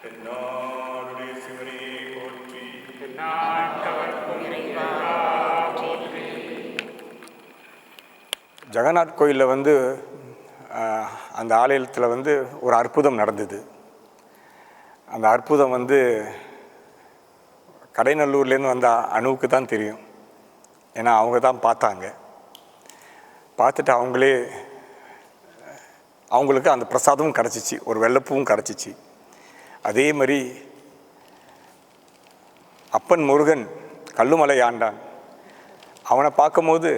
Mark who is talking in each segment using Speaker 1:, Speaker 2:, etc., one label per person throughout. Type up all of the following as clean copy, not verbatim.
Speaker 1: தென்னாடுடைய சிவனே போற்றி. ஜெகநாத் கோயிலில் வந்து அந்த ஆலயத்தில் வந்து ஒரு அற்புதம் நடந்தது. அந்த அற்புதம் வந்து கடைநல்லூர்லேருந்து வந்த அணுவுக்கு தான் தெரியும். ஏன்னா அவங்க தான் பார்த்தாங்க. பார்த்துட்டு அவங்களுக்கு அந்த பிரசாதமும் கிடச்சிச்சு, ஒரு வெள்ளைப்பூவும் கிடச்சிச்சு. அதே மாதிரி அப்பன் முருகன் கல்லுமலை ஆண்டான். அவனை பார்க்கும்போது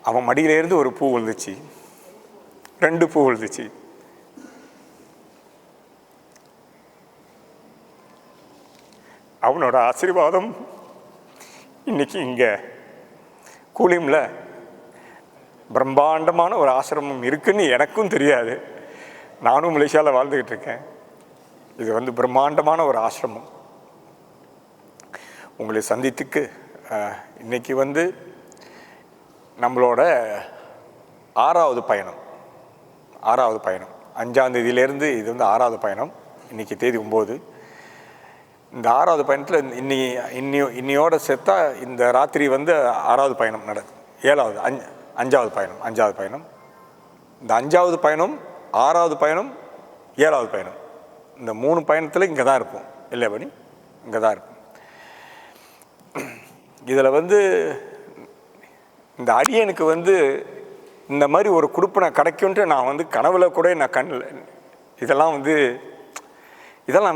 Speaker 1: அவன் மடியிலேருந்து ஒரு பூ விழுந்துச்சு, 2 பூ விழுந்துச்சு. அவனோட ஆசீர்வாதம் இன்னைக்கு இங்கே கூலிமில் பிரம்மாண்டமான ஒரு ஆசிரமம் இருக்குன்னு எனக்கும் தெரியாது. நானும் மலேசியாவில் வாழ்ந்துக்கிட்டு இருக்கேன். இது வந்து பிரம்மாண்டமான ஒரு ஆசிரமம். உங்களை சந்தித்துக்கு இன்றைக்கி வந்து நம்மளோட 6வது பயணம். 5ஆம் தேதியிலேருந்து இது வந்து 6வது பயணம். இன்றைக்கி தேதி 9. இந்த 6வது பயணத்தில் இன்னையோட சேர்த்தா இந்த ராத்திரி வந்து 6வது பயணம் நடக்குது. 5வது பயணம். இந்த 5வது பயணம், 6வது பயணம், 7வது பயணம், இந்த 3 பயணத்தில் இங்கே தான் இருப்போம். இல்லை படி, இங்கே தான் இருப்போம். இதில் வந்து இந்த அடியனுக்கு வந்து இந்த மாதிரி ஒரு குடுப்பனை கிடைக்கும்ன்ட்டு நான் வந்து கனவுல கூட நான் கண்ணில் இதெல்லாம்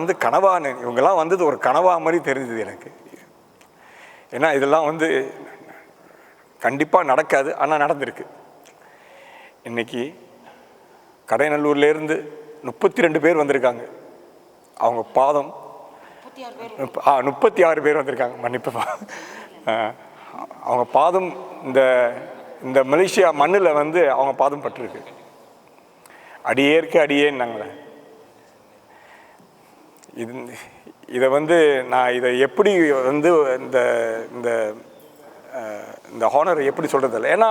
Speaker 1: வந்து கனவான்னு, இவங்கெல்லாம் வந்தது ஒரு கனவா மாதிரி தெரிஞ்சது எனக்கு. ஏன்னா இதெல்லாம் வந்து கண்டிப்பாக நடக்காது, ஆனால் நடந்திருக்கு. இன்றைக்கி கடைநல்லூர்லேருந்து 32 பேர் வந்திருக்காங்க. அவங்க பாதம் 36 பேர் வந்திருக்காங்க. மன்னிப்புப்பா. அவங்க பாதம் இந்த மலேசியா மண்ணில் வந்து அவங்க பாதம் பட்டிருக்கு. அடியேன்னாங்களே. இதை வந்து நான் இதை எப்படி வந்து இந்த ஹானர் எப்படி சொல்கிறதில்ல. ஏன்னா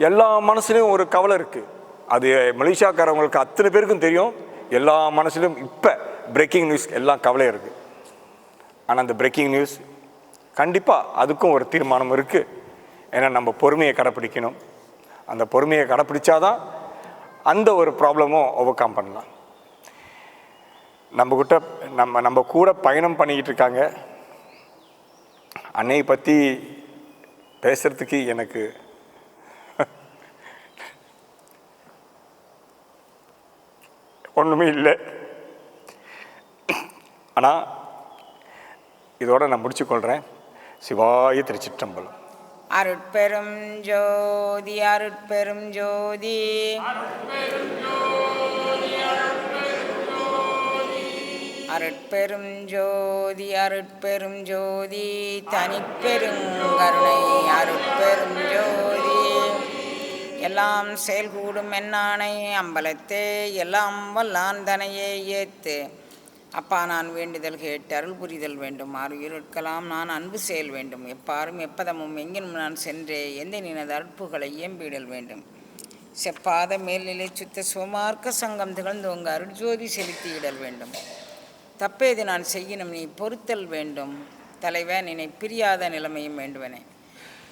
Speaker 1: எல்லா மனசுலையும் ஒரு கவலை இருக்குது. அது மலேசியாக்காரவங்களுக்கு அத்தனை பேருக்கும் தெரியும். எல்லா மனசுலையும் இப்போ பிரேக்கிங் நியூஸ் எல்லாம் கவலை இருக்குது. ஆனால் அந்த பிரேக்கிங் நியூஸ் கண்டிப்பாக அதுக்கும் ஒரு தீர்மானம் இருக்குது. ஏன்னா நம்ம பொறுமையை கடைப்பிடிக்கணும். அந்த பொறுமையை கடைப்பிடிச்சாதான் அந்த ஒரு ப்ராப்ளமும் ஓவர் கம் பண்ணலாம். நம்ம கூட பயணம் பண்ணிக்கிட்டு இருக்காங்க. அன்னையை பற்றி பேசுகிறதுக்கு எனக்கு ஒன்றுமே இல்லை. ஆனால் இதோட நான் முடிச்சுக்கொள்கிறேன். சிவாய திருச்சிற்றம்பலம்.
Speaker 2: அருட்பெரும் ஜோதி அருட்பெரும் ஜோதி அருட்பெரும் ஜோதி அருட்பெரும் ஜோதி தனிப்பெருங்கருணை அருட்பெரும் ஜோதி. எல்லாம் செயல்கூடும் என்னானை அம்பலத்தே எல்லாம் வல்லான் தனையே ஏத்து. அப்பா நான் வேண்டுதல் கேட்டு அருள் புரிதல் வேண்டும். ஆறுயிர் இருக்கலாம் நான் அன்பு செயல் வேண்டும். எப்பாரும் எப்பதமும் எங்கினும் நான் சென்றே எந்த நினது அற்புகளை இயம்பிடல் வேண்டும். செப்பாத மேல்நிலை சுத்த சுமார்க்க சங்கம் திகழ்ந்தோங்க அருட்ஜோதி செலுத்தியிடல் வேண்டும். தப்பேது நான் செய்யணும் நீ பொறுத்தல் வேண்டும். தலைவன் நினை பிரியாத நிலைமையும் வேண்டுவனே.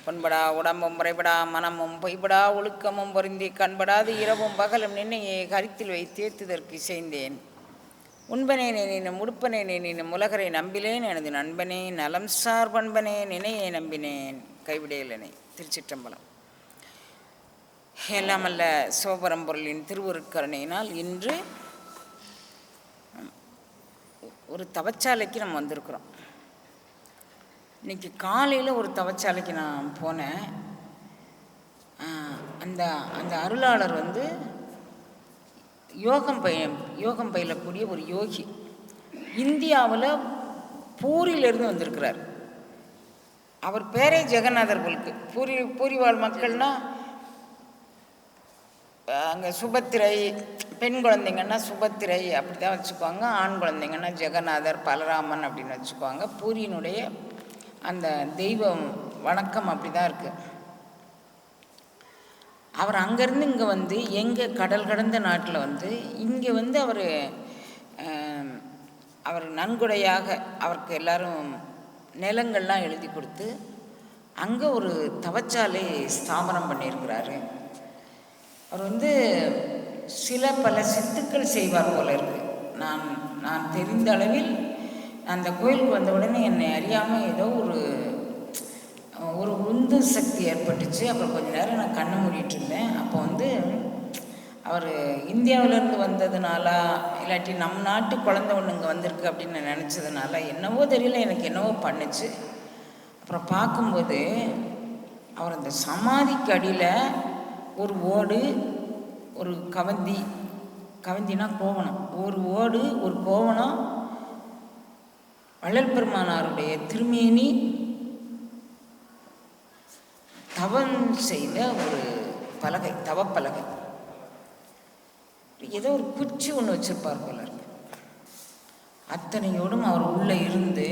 Speaker 2: பொன்படா உடம்பும் முறைபடா மனமும் பொய்படா ஒழுக்கமும் பொருந்தி கண்படாது இரவும் பகலும் நின்னையே கருத்தில் வைத்தேத்துதற்கு இசைந்தேன். உண்பனே நினும் உடுப்பனே நினும் உலகரை நம்பிலேன் எனது நண்பனே நலம் சார் பண்பனே நினையை நம்பினேன் கைவிடையலனை. திருச்சிற்றம்பலம். எல்லாமல்ல சிவபரம்பொருளின் திருவருட்கருணையினால் இன்று ஒரு தவச்சாலைக்கு நம்ம வந்திருக்கிறோம். இன்றைக்கி காலையில் ஒரு தவச்சாலைக்கு நான் போனேன். அந்த அருளாளர் வந்து யோகம் பயிலக்கூடிய ஒரு யோகி. இந்தியாவில் பூரியிலிருந்து வந்திருக்கிறார். அவர் பேரே ஜெகநாதர் போலுக்கு. பூரிவாழ் மக்கள்னால் அங்கே சுபத்திரை, பெண் குழந்தைங்கன்னா சுபத்திரை அப்படி தான் வச்சுக்குவாங்க. ஆண் குழந்தைங்கன்னா ஜெகநாதர் பலராமன் அப்படின்னு வச்சுக்குவாங்க. பூரியினுடைய அந்த தெய்வம் வணக்கம் அப்படி தான் இருக்குது. அவர் அங்கேருந்து இங்கே வந்து எங்கள் கடல் கடந்த நாட்டில் வந்து இங்கே வந்து அவர் அவர் நன்கொடையாக அவருக்கு எல்லாரும் நிலங்கள்லாம் எழுதி கொடுத்து அங்கே ஒரு தவச்சாலை ஸ்தாபனம் பண்ணியிருக்கிறாரு. அவர் வந்து பல சித்துக்கள் செய்வார் போல இருக்கு. நான் தெரிந்த அளவில் அந்த கோயிலுக்கு வந்த உடனே என்னை அறியாமல் ஏதோ ஒரு உந்து சக்தி ஏற்பட்டுச்சு. அப்புறம் கொஞ்ச நேரம் நான் கண்ணை மூடிட்டு இருந்தேன். அப்போ வந்து அவர் இந்தியாவிலேருந்து வந்ததுனால இல்லாட்டி நம் நாட்டு குழந்தை ஒன்று இங்கே வந்திருக்கு அப்படின்னு நான் நினச்சதுனால என்னவோ தெரியல, எனக்கு என்னவோ பண்ணுச்சு. அப்புறம் பார்க்கும்போது அவர் அந்த சமாதிக்கு அடியில் ஒரு ஓடு, ஒரு கவந்தினா கோவணம், ஒரு ஓடு, ஒரு கோவணம், வள்ளல் பெருமானாருடைய திருமேனி, தவம் செய்த ஒரு பலகை, தவப்பலகை, ஏதோ ஒரு குச்சி ஒன்று வச்சிருப்பார் போல இருக்கு. அத்தனையோடும் அவர் உள்ளே இருந்து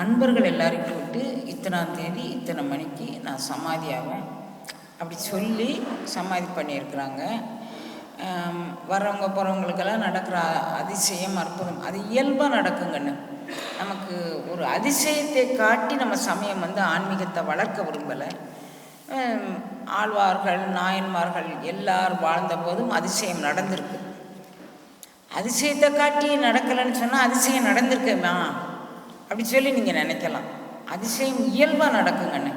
Speaker 2: அன்பர்கள் எல்லாரையும் கூப்பிட்டு இத்தனாம் தேதி இத்தனை மணிக்கு நான் சமாதி ஆவேன் அப்படி சொல்லி சமாதி பண்ணியிருக்கிறாங்க. வர்றவங்க போகிறவங்களுக்கெல்லாம் நடக்கிற அதிசயம், அற்புதம், அது இயல்பாக நடக்குங்கன்னு. நமக்கு ஒரு அதிசயத்தை காட்டி நம்ம சமயம் வந்து ஆன்மீகத்தை வளர்க்க விரும்பலை. ஆழ்வார்கள், நாயன்மார்கள் எல்லாரும் வாழ்ந்த போதும் அதிசயம் நடந்திருக்கு. அதிசயத்தை காட்டி நடக்கலைன்னு சொன்னால் அதிசயம் நடந்திருக்கேம்மா அப்படி சொல்லி நீங்கள் நினைக்கலாம். அதிசயம் இயல்பாக நடக்குங்கன்னு.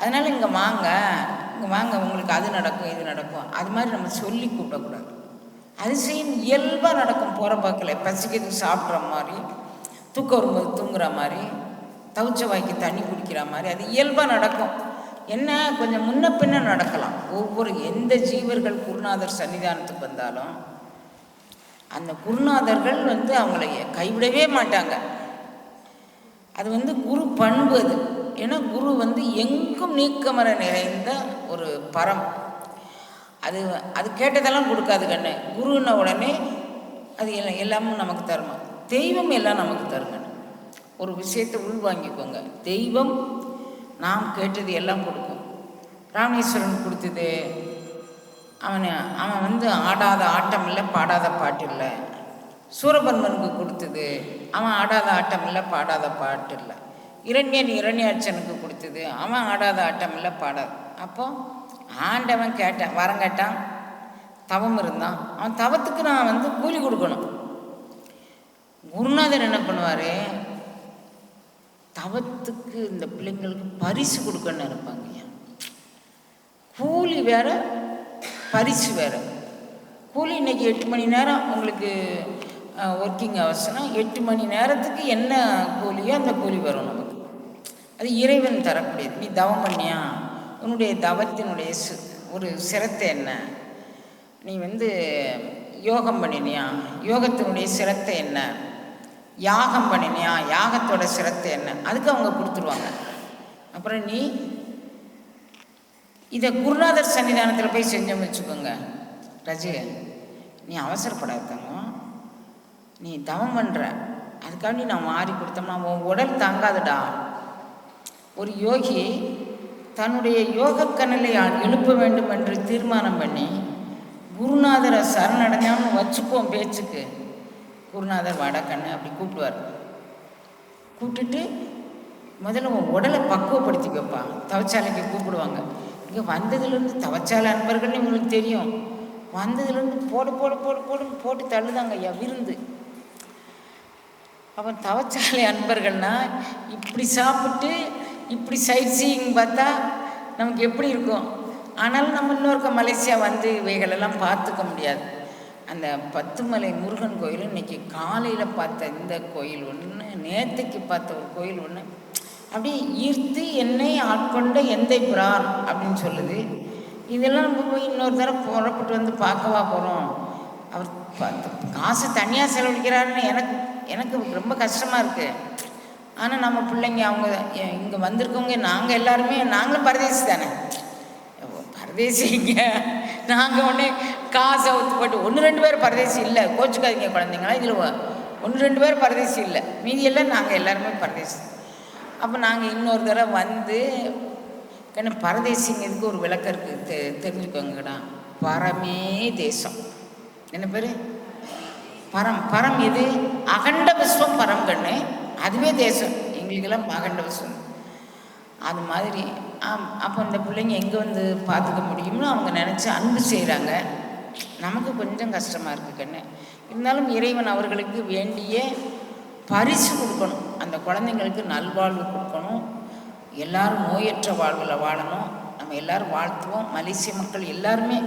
Speaker 2: அதனால் இங்கே வாங்க உங்களுக்கு அது நடக்கும் இது நடக்கும் அது மாதிரி நம்ம சொல்லி கூப்பிடக்கூடாது. அதிசயம் இயல்பாக நடக்கும். போகிற பார்க்கல பசிக்கிறதுக்கு சாப்பிட்ற மாதிரி, தூக்கம் வரும்போது தூங்குற மாதிரி, தவிச்ச வாய்க்கு தண்ணி குடிக்கிற மாதிரி அது இயல்பாக நடக்கும். என்ன கொஞ்சம் முன்ன பின்ன நடக்கலாம். எந்த ஜீவர்கள் குருநாதர் சன்னிதானத்துக்கு வந்தாலும் அந்த குருநாதர்கள் வந்து அவங்கள கைவிடவே மாட்டாங்க. அது வந்து குரு பண்பு. அது ஏன்னா குரு வந்து எங்கும் நீக்கமர நிறைந்த ஒரு பரம். அது கேட்டதெல்லாம் கொடுக்காது கண்ணு. குருன்ன உடனே அது எல்லாமும் நமக்கு தருமா. தெய்வம் எல்லாம் நமக்கு தருங்க. ஒரு விஷயத்தை உள்வாங்கிக்கோங்க. தெய்வம் நாம் கேட்டது எல்லாம் கொடுக்கும். ராமேஸ்வரன் கொடுத்தது, அவன் வந்து ஆடாத ஆட்டம் இல்லை, பாடாத பாட்டு இல்லை. சூரபன்மனுக்கு கொடுத்தது, அவன் ஆடாத ஆட்டம் இல்லை, பாடாத பாட்டு இல்லை. இரண்யாட்சனுக்கு கொடுத்தது, அவன் ஆடாத ஆட்டம் இல்லை, பாடாத. அப்போ ஆண்டவன் வரம் கேட்டான், தவம் இருந்தான். அவன் தவத்துக்கு நான் வந்து கூலி கொடுக்கணும். குருநாதர் என்ன பண்ணுவார், தவத்துக்கு இந்த பிள்ளைங்களுக்கு பரிசு கொடுக்கணும்னு இருப்பாங்க. கூலி வேற, பரிசு வேறு. கூலி இன்றைக்கி 8 மணி நேரம் உங்களுக்கு ஒர்க்கிங் ஹவர்ஸ்னால் 8 மணி நேரத்துக்கு என்ன கூலியோ அந்த கூலி வரும் நமக்கு. அது இறைவன் தரக்கூடியது. நீ தவம் பண்ணியா, உன்னுடைய தவத்தினுடைய ஒரு சிரத்தை என்ன, நீ வந்து யோகம் பண்ணினியா, யோகத்தினுடைய சிரத்தை என்ன, யாகம் பண்ணினியா, யாகத்தோட சிரத்தை என்ன, அதுக்கு அவங்க கொடுத்துருவாங்க. அப்புறம் நீ இதை குருநாதர் சன்னிதானத்தில் போய் செஞ்சோம்னு வச்சுக்கோங்க, ரஜி நீ அவசரப்படாதங்க, நீ தவம் பண்ணுற, அதுக்காண்டி நான் மாறி கொடுத்தோம்னா உன் உடல் தாங்காதுடா. ஒரு யோகி தன்னுடைய யோகக்கனலை எழுப்ப வேண்டும் என்று தீர்மானம் பண்ணி குருநாதரை சரணடைஞ்சான்னு வச்சுப்போம் பேச்சுக்கு. குருநாதர் வடக்கண்ணு அப்படி கூப்பிடுவார். கூப்பிட்டுட்டு முதல்ல உன் உடலை பக்குவப்படுத்தி வைப்பா. தவச்சாலைக்கு கூப்பிடுவாங்க. இங்கே வந்ததுலேருந்து தவச்சாலை அன்பர்கள்னு உங்களுக்கு தெரியும். வந்ததுலேருந்து போட்டு தள்ளுதாங்க ஐயா விருந்து. அப்போ தவச்சாலை அன்பர்கள்னால் இப்படி சாப்பிட்டு இப்படி சைட் சீயிங் பார்த்தா நமக்கு எப்படி இருக்கும். ஆனாலும் நம்ம இன்னொருக்க மலேசியா வந்து இவைகளெல்லாம் பார்த்துக்க முடியாது. அந்த 10 மலை முருகன் கோயில் இன்றைக்கி காலையில் பார்த்த இந்த கோயில் ஒன்று, நேற்றுக்கு பார்த்த ஒரு கோயில் ஒன்று, அப்படியே ஈர்த்து என்னை ஆட்கொண்ட எந்தை பிரான் அப்படின்னு சொல்லுது. இதெல்லாம் நம்ம போய் இன்னொரு தடவை புறப்பட்டு வந்து பார்க்கவா போகிறோம். அவர் காசு தனியாக செலவழிக்கிறாருன்னு எனக்கு ரொம்ப கஷ்டமாக இருக்குது. ஆனால் நம்ம பிள்ளைங்க அவங்க இங்கே வந்திருக்கவங்க நாங்களும் பரதேசி தானே, பரதேசிங்க. நாங்கள் ஒன்று காசை ஒத்து போட்டு 1-2 பேர் பரதேசி இல்லை, கோச்சுக்காதீங்க குழந்தைங்களா. இதில் 1-2 பேர் பரதேசி இல்லை, மீதியெல்லாம் நாங்கள் எல்லாருமே பரதேசி. அப்போ நாங்கள் இன்னொரு தடவை வந்து ஏன்னா பரதேசிங்கிறதுக்கு ஒரு விளக்கம் இருக்குது, தெரிஞ்சுக்கோங்கடா. பரமே தேசம் என்ன பேர், பரம் எது? அகண்ட விஸ்வம் பரம் கண்ணு, அதுவே தேசம். எங்களுக்கெல்லாம் அகண்ட விஸ்வம். அது மாதிரி அப்போ இந்த பிள்ளைங்க எங்கே வந்து பார்த்துக்க முடியும்னு அவங்க நினச்சி அன்பு செய்கிறாங்க. நமக்கு கொஞ்சம் கஷ்டமாக இருக்குது கண்ணு. இருந்தாலும் இறைவன் அவர்களுக்கு வேண்டிய பரிசு கொடுக்கணும். அந்த குழந்தைங்களுக்கு நல்வாழ்வு கொடுக்கணும். எல்லாரும் நோயற்ற வாழ்வில் வாழணும். நம்ம எல்லோரும் வாழ்த்துவோம். மலேசிய மக்கள் எல்லாருமே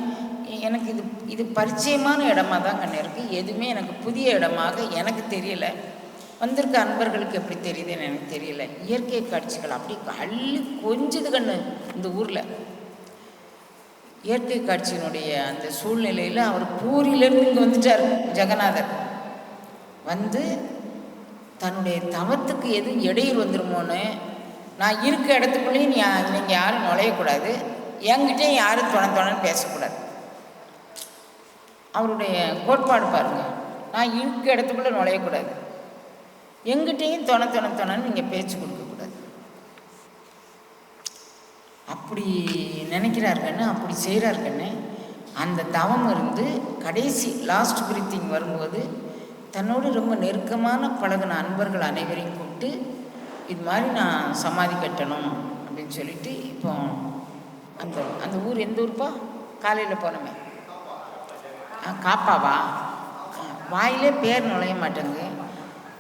Speaker 2: எனக்கு இது பரிச்சயமான இடமா தான் கண்ணு இருக்குது. எதுவுமே எனக்கு புதிய இடமாக எனக்கு தெரியலை. வந்திருக்க அன்பர்களுக்கு எப்படி தெரியுதுன்னு எனக்கு தெரியல. இயற்கை காட்சிகள் அப்படி அள்ளி கொஞ்சது கண்ணு. இந்த ஊரில் இயற்கை காட்சியினுடைய அந்த சூழ்நிலையில் அவர் பூரியிலேருந்து இங்கே வந்துட்டார். ஜெகநாதர் வந்து தன்னுடைய தவத்துக்கு எதுவும் இடையூறு வந்துருமோன்னு, நான் இருக்க இடத்துக்குள்ளேயும் நீங்கள் யாரும் நுழையக்கூடாது, என்கிட்டையும் யாரும் தொணன்னு பேசக்கூடாது. அவருடைய கோட்பாடு பாருங்கள். நான் இருக்க இடத்துக்குள்ளே நுழையக்கூடாது, எங்கிட்டையும் தொணன்னு நீங்கள் பேச்சு கொடுக்கக்கூடாது. அப்படி நினைக்கிறார் கண்ணு, அப்படி செய்கிறார் கண்ணு. அந்த தவம் இருந்து கடைசி லாஸ்ட் பிரீத்திங் வரும்போது தன்னோடு ரொம்ப நெருக்கமான பழகின அன்பர்கள் அனைவரையும் கூப்பிட்டு இது மாதிரி நான் சமாதி கட்டணும் அப்படின்னு சொல்லிட்டு, இப்போ அந்த ஊர் எந்த ஊர்ப்பா? காலையில் போனோமே, காப்பாவா? வாயிலே பேர் நுழைய மாட்டேங்குது.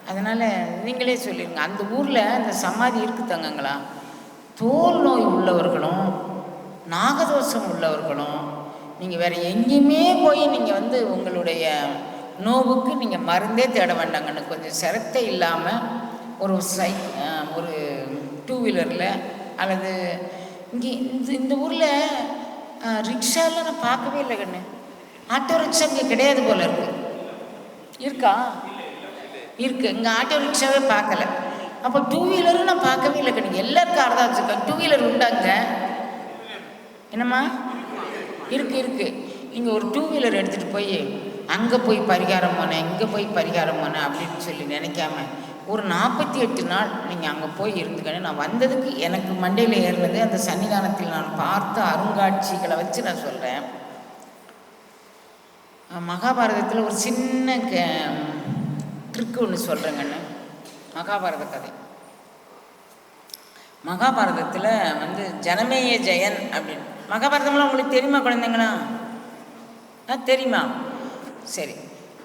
Speaker 2: அதனால் நீங்களே சொல்லிடுங்க. அந்த ஊரில் அந்த சமாதி இருக்குது தங்கங்களா. தோல் நோய் உள்ளவர்களும் நாகதோஷம் உள்ளவர்களும் நீங்கள் வேறு எங்கேயுமே போய் நீங்கள் வந்து உங்களுடைய நோவுக்கு நீங்கள் மருந்தே தேட வேண்டாங்கன்னு, கொஞ்சம் சிரத்தை இல்லாமல் ஒரு ஒரு 2 வீலரில் அல்லது இங்கே இந்த ஊரில் ரிக்ஷாவில் நான் பார்க்கவே இல்லை கண்ணு. ஆட்டோ ரிக்ஷா இங்கே கிடையாது போல் இருக்குது. இருக்கா? இருக்குது. இங்கே ஆட்டோ ரிக்ஷாவே பார்க்கல. அப்போ 2 வீலரும் நான் பார்க்கவே இல்லை கண்ணு. எல்லாரும் கார் தான் வச்சுருக்காங்க. 2 வீலர் உண்டாங்க. என்னம்மா? இருக்குது. இங்கே ஒரு 2 வீலர் எடுத்துகிட்டு போய் அங்கே போய் பரிகாரம் போனேன், இங்கே போய் பரிகாரம் போனேன் அப்படின்னு சொல்லி நினைக்காம ஒரு 48 நாள் நீங்கள் அங்கே போய் இருந்துக்கணும். நான் வந்ததுக்கு எனக்கு மண்டையில் ஏறினது அந்த சன்னிதானத்தில் நான் பார்த்த அருங்காட்சிகளை வச்சு நான் சொல்கிறேன். மகாபாரதத்தில் ஒரு சின்ன ட்ரிக்கு ஒன்று சொல்கிறேங்கண்ணு. மகாபாரத கதை. மகாபாரதத்தில் வந்து ஜனமேய ஜெயன் அப்படின்னு. மகாபாரதம்லாம் உங்களுக்கு தெரியுமா குழந்தைங்களா? தெரியுமா? சரி.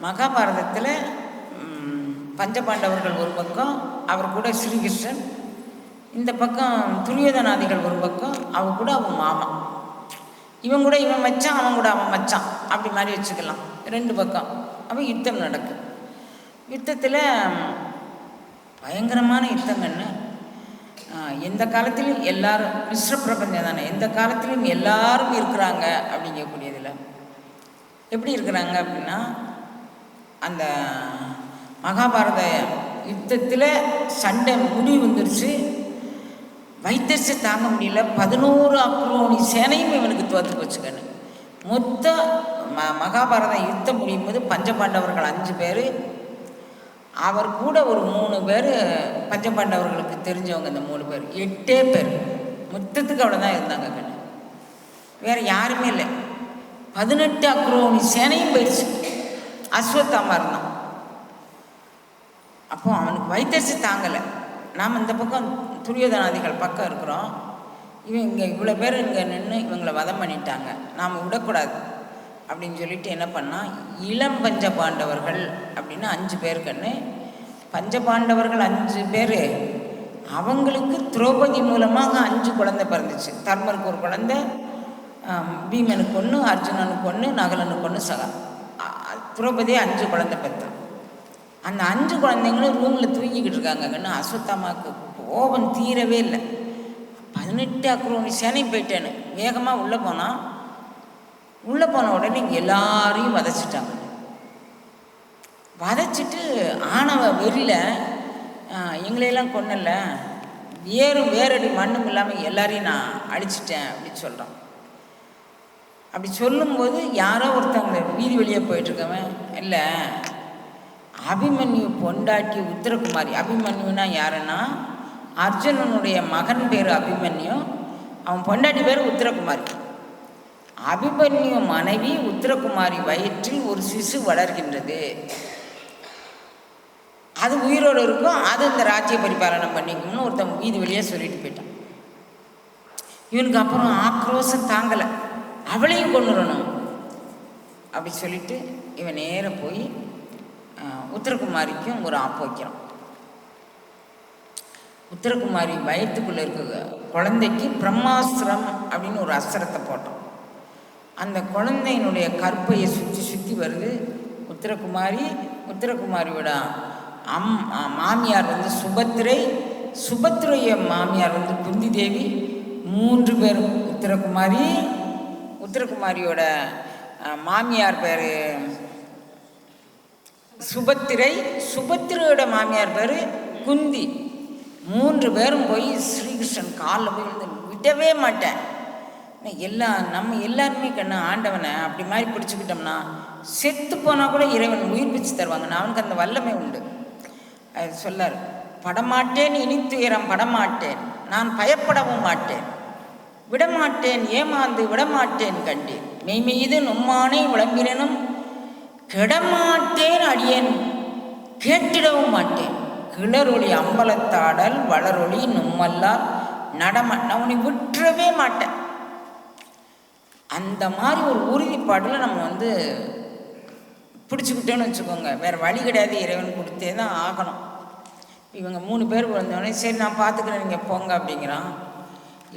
Speaker 2: மகாபாரதத்தில் பஞ்சபாண்டவர்கள் ஒரு பக்கம், அவர் கூட ஸ்ரீகிருஷ்ணன், இந்த பக்கம் துரியோதனாதிகள் ஒரு பக்கம், அவன் கூட அவன் மாமா, இவன் கூட இவன் மச்சான், அவன் கூட அவன் மச்சான், அப்படி மாதிரி வச்சுக்கலாம். 2 பக்கம். அப்போ யுத்தம் நடக்கும். யுத்தத்தில் பயங்கரமான யுத்தங்கன்னு. எந்த காலத்திலும் எல்லாரும் மிஸ்ர பிரபஞ்சம் தானே, எந்த காலத்திலும் எல்லாரும் இருக்கிறாங்க அப்படிங்கக்கூடியதில் எப்படி இருக்கிறாங்க அப்படின்னா, அந்த மகாபாரத யுத்தத்தில் சண்டை முடிவு வந்துருச்சு. வைத்தறிச்சு தாங்க முடியல. 11 அக்ரோனி சேனையும் இவனுக்கு தோற்று போச்சுக்கன்னு. மொத்த மகாபாரத யுத்தம் முடியும் போது பஞ்சபாண்டவர்கள் 5 பேர், அவர் கூட ஒரு 3 பேர் பஞ்சபாண்டவர்களுக்கு தெரிஞ்சவங்க. இந்த 3 பேர் 8 பேர் மொத்தத்துக்கு அவ்வளோதான் இருந்தாங்க கண்ணு. வேறு யாருமே இல்லை. 18 அக்ரோனி சேனையும் போயிடுச்சு. அஸ்வத்தாமா இருந்தான். அப்போ அவனுக்கு வைத்தறிச்சு தாங்கலை. நாம் இந்த பக்கம் துரியோதனாதிகள் பக்கம் இருக்கிறோம். இங்கே இவ்வளோ பேர் இங்கே நின்று இவங்களை வதம் பண்ணிட்டாங்க, நாம் விடக்கூடாது அப்படின்னு சொல்லிட்டு என்ன பண்ணால், இளம் பஞ்ச பாண்டவர்கள் அப்படின்னு 5 பேர் கண்ணு. பஞ்சபாண்டவர்கள் 5 பேர், அவங்களுக்கு திரௌபதி மூலமாக 5 குழந்தை பிறந்துச்சு. தர்மருக்கு ஒரு குழந்தை, பீமனுக்கு ஒன்று, அர்ஜுனனுக்கு ஒன்று, நகலனுக்கு ஒன்று, சகா. திரௌபதியை 5 குழந்தை பெற்றான். அந்த 5 குழந்தைங்களும் ரூமில் தூங்கிக்கிட்டு இருக்காங்க கண்ணு. அஸ்வத்தாமாவுக்கு கோபம் தீரவே இல்லை. 18 அக்ரோனி சேனை போயிட்டேன்னு வேகமாக உள்ளே போன உடனே எல்லாரையும் வதைச்சிட்டாங்க. வதைச்சிட்டு ஆணவ வெறியில் எங்களையெல்லாம் கொன்னல, வேறடி மண்ணும் இல்லாமல் எல்லாரையும் நான் அழிச்சிட்டேன் அப்படின்னு சொல்கிறான். அப்படி சொல்லும்போது யாரோ ஒருத்தவங்க வீதி வழியாக போயிட்டுருக்கவன், இல்லை அபிமன்யு பொண்டாட்டி உத்தரகுமாரி. அபிமன்யுனா யாருன்னா அர்ஜுனனுடைய மகன் பேர் அபிமன்யு, அவன் பொண்டாட்டி பேர் உத்தரகுமாரி. அபிமன்யு மனைவி உத்தரகுமாரி வயிற்றில் ஒரு சிசு வளர்கின்றது. அது உயிரோடு இருக்கும், அது இந்த ராஜ்ய பரிபாலனம் பண்ணிக்கணும்னு ஒருத்தன் வீதி வழியாக சொல்லிட்டு போயிட்டான். இவனுக்கு அப்புறம் ஆக்ரோஷம் தாங்கலை, அவளையும் கொண்டுடணும் அப்படி சொல்லிட்டு இவன் நேராக போய் உத்தரகுமாரிக்கும் ஒரு ஆப்பு வைக்கிறான். உத்தரகுமாரி வயிற்றுக்குள்ளே இருக்க குழந்தைக்கு பிரம்மாஸ்திரம் அப்படின்னு ஒரு அஸ்திரத்தை போட்டோம். அந்த குழந்தையினுடைய கற்பையை சுற்றி சுற்றி வருது. உத்தரகுமாரியோட மாமியார் வந்து சுபத்திரை, சுபத்திரைய மாமியார் வந்து குந்தி தேவி, 3 பேரும் உத்தரகுமாரியோட மாமியார் பேர் சுபத்திரை, சுபத்திரையோட மாமியார் பேர் குந்தி. 3 பேரும் போய் ஸ்ரீகிருஷ்ணன் காலில் போய் விடவே மாட்டேன். நம்ம எல்லாருமே கண்ணு ஆண்டவனை அப்படி மாதிரி பிடிச்சிக்கிட்டோம்னா செத்து போனால் கூட இறைவன் உயிர் பிச்சு தருவாங்க. அவனுக்கு அந்த வல்லமை உண்டு. அது சொல்லார், படமாட்டேன் இனித்துயரம் படமாட்டேன், நான் பயப்படவும் மாட்டேன், விடமாட்டேன் ஏமாந்து விடமாட்டேன் கண்டேன், மெய்மெய்து நும்மானை விளம்பினும் கெடமாட்டேன் அடியேன் கேட்டிடவும் மாட்டேன், கிளரொளி அம்பலத்தாடல் வளரொளி நும்மல்லால் நான் உன்னை விட்டுறவே மாட்டேன். அந்த மாதிரி ஒரு உறுதிப்பாட்டில் நம்ம வந்து பிடிச்சிக்கிட்டோன்னு வச்சுக்கோங்க, வேறு வழி கிடையாது, இறைவன் கொடுத்தே தான் ஆகணும். இவங்க 3 பேர் வந்தோடனே சரி நான் பார்த்துக்கிறேன் நீங்கள் போங்க அப்படிங்கிறான்.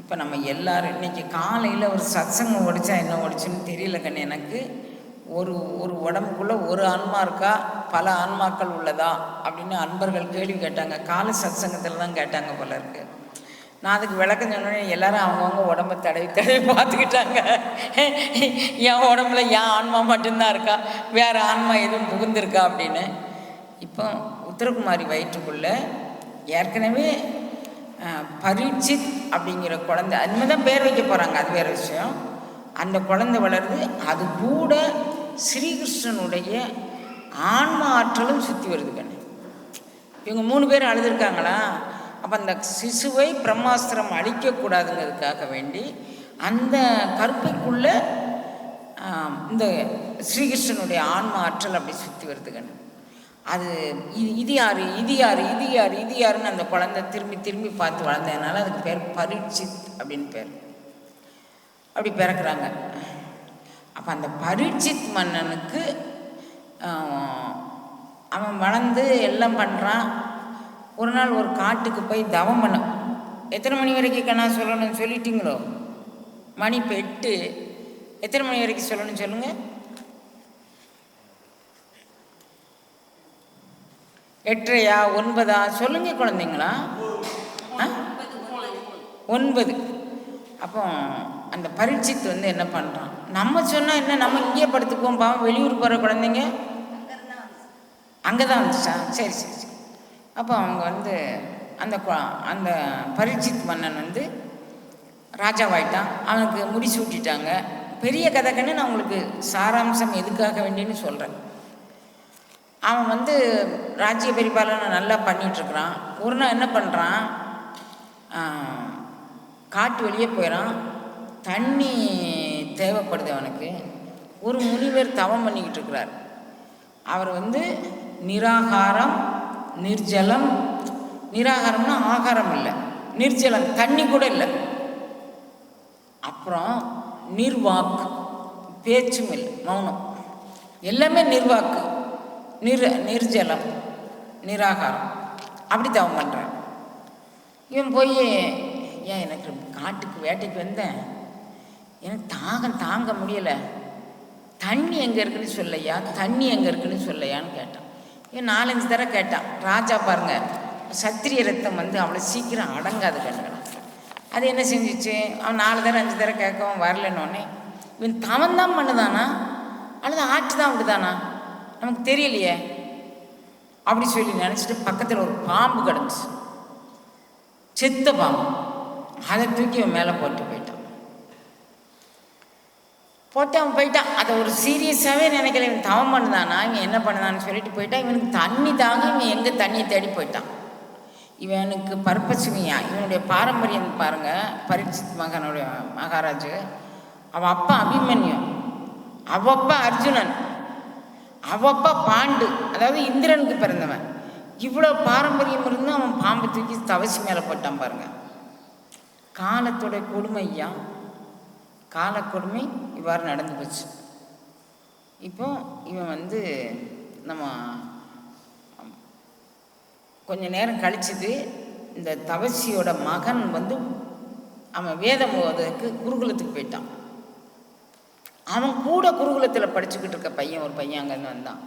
Speaker 2: இப்போ நம்ம எல்லோரும் இன்றைக்கி காலையில் ஒரு சத்சங்கம் ஓடிச்சா என்ன ஓடிச்சுன்னு தெரியல கண்ணு எனக்கு. ஒரு உடம்புக்குள்ளே ஒரு ஆன்மா இருக்கா, பல ஆன்மாக்கள் உள்ளதா அப்படின்னு அன்பர்கள் கேள்வி கேட்டாங்க. காலை சத்சங்கத்தில் தான் கேட்டாங்க போல இருக்குது. நான் அதுக்கு விளக்கம் சொன்னோன்னே எல்லோரும் அவங்கவுங்க உடம்பை தடவி பார்த்துக்கிட்டாங்க. என் உடம்புல என் ஆன்மா மட்டும்தான் இருக்கா, வேறு ஆன்மா எதுவும் புகுந்திருக்கா அப்படின்னு. இப்போ உத்தரகுமாரி வயிற்றுக்குள்ளே ஏற்கனவே பரீட்சித் அப்படிங்கிற குழந்தை, அதுமாதிரி தான் பேர் வைக்க போகிறாங்க, அது வேறு விஷயம். அந்த குழந்தை வளருது, அது கூட ஸ்ரீகிருஷ்ணனுடைய ஆன்மா ஆற்றலும் சுற்றி வருது கண்ணு. இவங்க 3 பேர் அழுதுருக்காங்களா, அப்போ அந்த சிசுவை பிரம்மாஸ்திரம் அழிக்கக்கூடாதுங்கிறதுக்காக வேண்டி அந்த கருப்பைக்குள்ளே இந்த ஸ்ரீகிருஷ்ணனுடைய ஆன்மா ஆற்றல் அப்படி சுற்றி வருது கண்ணு. அது இது யாருன்னு அந்த குழந்தை திரும்பி பார்த்து வளர்ந்ததுனால அதுக்கு பேர் பரீட்சித் அப்படின்னு பேர். அப்படி பிறக்கிறாங்க. அப்போ அந்த பரீட்சித் மன்னனுக்கு அவன் வளர்ந்து எல்லாம் பண்ணுறான். ஒரு நாள் ஒரு காட்டுக்கு போய் தவம் பண்ண. எத்தனை மணி வரைக்கும் கண்ணா சொல்லணும்னு சொல்லிட்டீங்களோ? மணி இப்போ 8. எத்தனை மணி வரைக்கும் சொல்லணும்னு சொல்லுங்கள். 8:30 9 சொல்லுங்க குழந்தைங்களா? 9. அப்போ அந்த பரீட்சித்து வந்து என்ன பண்ணுறான், நம்ம சொன்னால் என்ன, நம்ம இங்கேயே படுத்துக்குவோம், பாவம் வெளியூர் போகிற குழந்தைங்க அங்கே தான் வந்துச்சா, சரி சரி சரி. அப்போ அவங்க வந்து அந்த பரீட்சித் மன்னன் வந்து ராஜாவாயிட்டான். அவனுக்கு முடிச்சு விட்டுட்டாங்க. பெரிய கதைக்குன்னு நான் உங்களுக்கு சாராம்சம் எதுக்காக வேண்டின்னு சொல்கிறேன். அவன் வந்து ராஜ்ய பரிபாலனை நல்லா பண்ணிகிட்ருக்கிறான். ஒரு நாள் என்ன பண்ணுறான், காட்டு வெளியே போயிடான். தண்ணி தேவைப்படுது அவனுக்கு. ஒரு முனிவர் தவம் பண்ணிக்கிட்டு இருக்கிறார். அவர் வந்து நிராகாரம் நிர்ஜலம், நிராகாரம்னா ஆகாரம் இல்லை, நிர்ஜலம் தண்ணி கூட இல்லை, அப்புறம் நிர்வாக்கு பேச்சும் இல்லை, மௌனம், எல்லாமே நிர்வாக்கு, நிர்ஜலம் நிராகாரம், அப்படி தவம் பண்ணுறான். இவன் போய் ஏன் எனக்கு காட்டுக்கு வேட்டைக்கு வந்தேன், எனக்கு தாங்க முடியலை, தண்ணி எங்கே இருக்குன்னு சொல்லையா, தண்ணி எங்கே இருக்குன்னு சொல்லையான்னு கேட்டான். இவன் 4-5 தடவை கேட்டான். ராஜா பாருங்க, சத்திரிய ரத்தம் வந்து அவ்வளோ சீக்கிரம் அடங்காது கண்ணுகள். அது என்ன செஞ்சிச்சு, அவன் 4 தடவை 5 தடவை கேட்கவும் வரலன்னொடனே இவன் தவன் தான் பண்ணுதானா அல்லது ஆட்சி தான் விடுதானா நமக்கு தெரியலையே அப்படி சொல்லி நினச்சிட்டு பக்கத்தில் ஒரு பாம்பு கிடந்துச்சு, செத்த பாம்பு. அதை தூக்கி அவன் மேலே போட்டு போயிட்டான். அதை ஒரு சீரியஸாகவே நினைக்கல. இவன் தவம் பண்ணுதானா, இவன் என்ன பண்ணுதான்னு சொல்லிட்டு போயிட்டான். இவனுக்கு தண்ணி தாங்க இவன் எங்கே தண்ணியை தேடி போயிட்டான். இவனுக்கு பர்பசுமியா, இவனுடைய பாரம்பரியம் பாருங்கள். பரீட்சித் மகனுடைய மகாராஜு, அவள் அப்பா அபிமன்யு, அவப்பா அர்ஜுனன், அவப்பா பாண்டு, அதாவது இந்திரனுக்கு பிறந்தவன். இவ்வளோ பாரம்பரியம் இருந்தும் அவன் பாம்பு தூக்கி தவசி மேலே போட்டான் பாருங்க. காலத்தோட கொடுமையா, கால கொடுமை இவ்வாறு நடந்து போச்சு. இப்போ இவன் வந்து நம்ம கொஞ்ச நேரம் கழிச்சது இந்த தவசியோட மகன் வந்து அவன் வேதம் ஓதுறதுக்கு குருகுலத்துக்கு போயிட்டான். அவன் கூட குருகுலத்தில் படிச்சுக்கிட்டு இருக்க பையன், ஒரு பையன் அங்கேருந்து வந்தான்.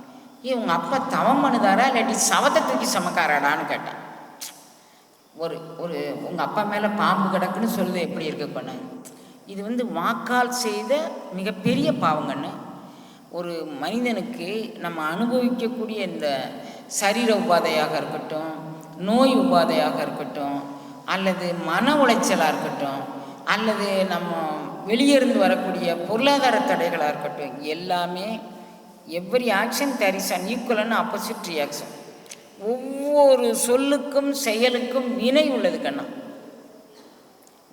Speaker 2: உங்கள் அப்பா தவம் பண்ணுதாரா இல்லாட்டி சவத்தை தூக்கி சமக்காராடான்னு கேட்டான். ஒரு ஒரு உங்கள் அப்பா மேலே பாம்பு கிடக்குன்னு சொல்லுது, எப்படி இருக்க பண்ண? இது வந்து வாக்கால் செய்த மிகப்பெரிய பாவங்கன்னு. ஒரு மனிதனுக்கு நம்ம அனுபவிக்கக்கூடிய இந்த சரீர உபாதையாக இருக்கட்டும், நோய் உபாதையாக இருக்கட்டும், அல்லது மன உளைச்சலாக இருக்கட்டும், அல்லது நம்ம வெளியிருந்து வரக்கூடிய பொருளாதார தடைகளாக இருக்கட்டும், எல்லாமே every action there is an equal and opposite reaction. ஒவ்வொரு சொல்லுக்கும் செயலுக்கும் வினை உள்ளது கண்ணா.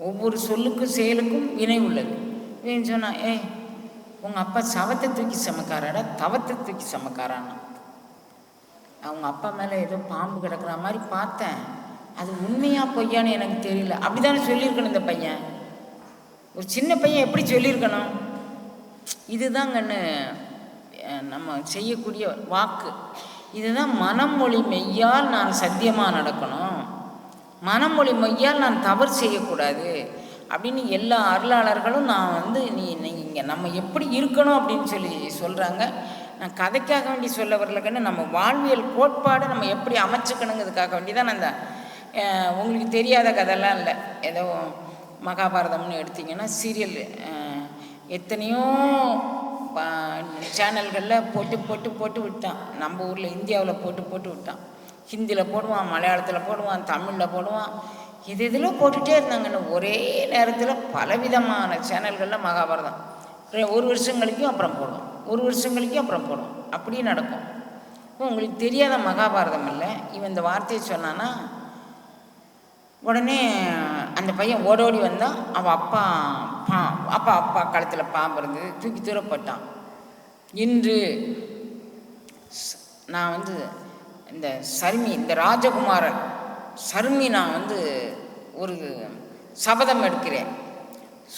Speaker 2: ஒவ்வொரு சொல்லுக்கும் செயலுக்கும் வினை உள்ளது. ஏன்னு சொன்னால், உங்கள் அப்பா சவத்தை தூக்கி சமக்காராடா தவத்தை தூக்கி சமக்காரான்னா. அவங்க அப்பா மேலே ஏதோ பாம்பு கிடக்கிற மாதிரி பார்த்தேன். அது உண்மையா பொய்யான்னு எனக்கு தெரியல. அப்படி தானே சொல்லியிருக்கணும் இந்த பையன். ஒரு சின்ன பையன் எப்படி சொல்லியிருக்கணும்? இதுதாங்கன்னு நம்ம செய்யக்கூடிய வாக்கு. இதுதான் மனமொழி மெய்யால் நான் சத்தியமாக நடக்கணும், மனமொழி மெய்யால் நான் தவறு செய்யக்கூடாது அப்படின்னு எல்லா அருளாளர்களும் நான் வந்து இங்கே நம்ம எப்படி இருக்கணும் அப்படின்னு சொல்லி சொல்கிறாங்க. நான் கதைக்காக வேண்டி சொல்ல வரலக்கன்னு நம்ம வாழ்வியல் கோட்பாடு நம்ம எப்படி அமைச்சுக்கணுங்கிறதுக்காக வேண்டி தான் நான் அந்த உங்களுக்கு தெரியாத கதைலாம் இல்லை. ஏதோ மகாபாரதம்னு எடுத்திங்கன்னா சீரியல் எத்தனையோ சேனல்களில் போட்டு போட்டு போட்டு விட்டான். நம்ம ஊரில் இந்தியாவில் போட்டு போட்டு விட்டான். ஹிந்தியில் போடுவான், மலையாளத்தில் போடுவான், தமிழில் போடுவான், இதில் போட்டுகிட்டே இருந்தாங்கன்னு. ஒரே நேரத்தில் பலவிதமான சேனல்களில் மகாபாரதம் ஒரு வருஷம் கழிக்கும் அப்புறம் போடுவோம், ஒரு வருஷம் கழிக்கும் அப்புறம் போடுவோம், அப்படியே நடக்கும். இப்போ உங்களுக்கு தெரியாத மகாபாரதம் இல்லை. இவன் இந்த வார்த்தையை சொன்னான்னா உடனே அந்த பையன் ஓடோடி வந்தான். அவன் அப்பா கழுத்தில் பாம்பு இருந்தது, தூக்கி தூரப்பட்டான். இன்று நான் வந்து இந்த இந்த ராஜகுமாரன் சர்மி நான் வந்து ஒரு சபதம் எடுக்கிறேன்.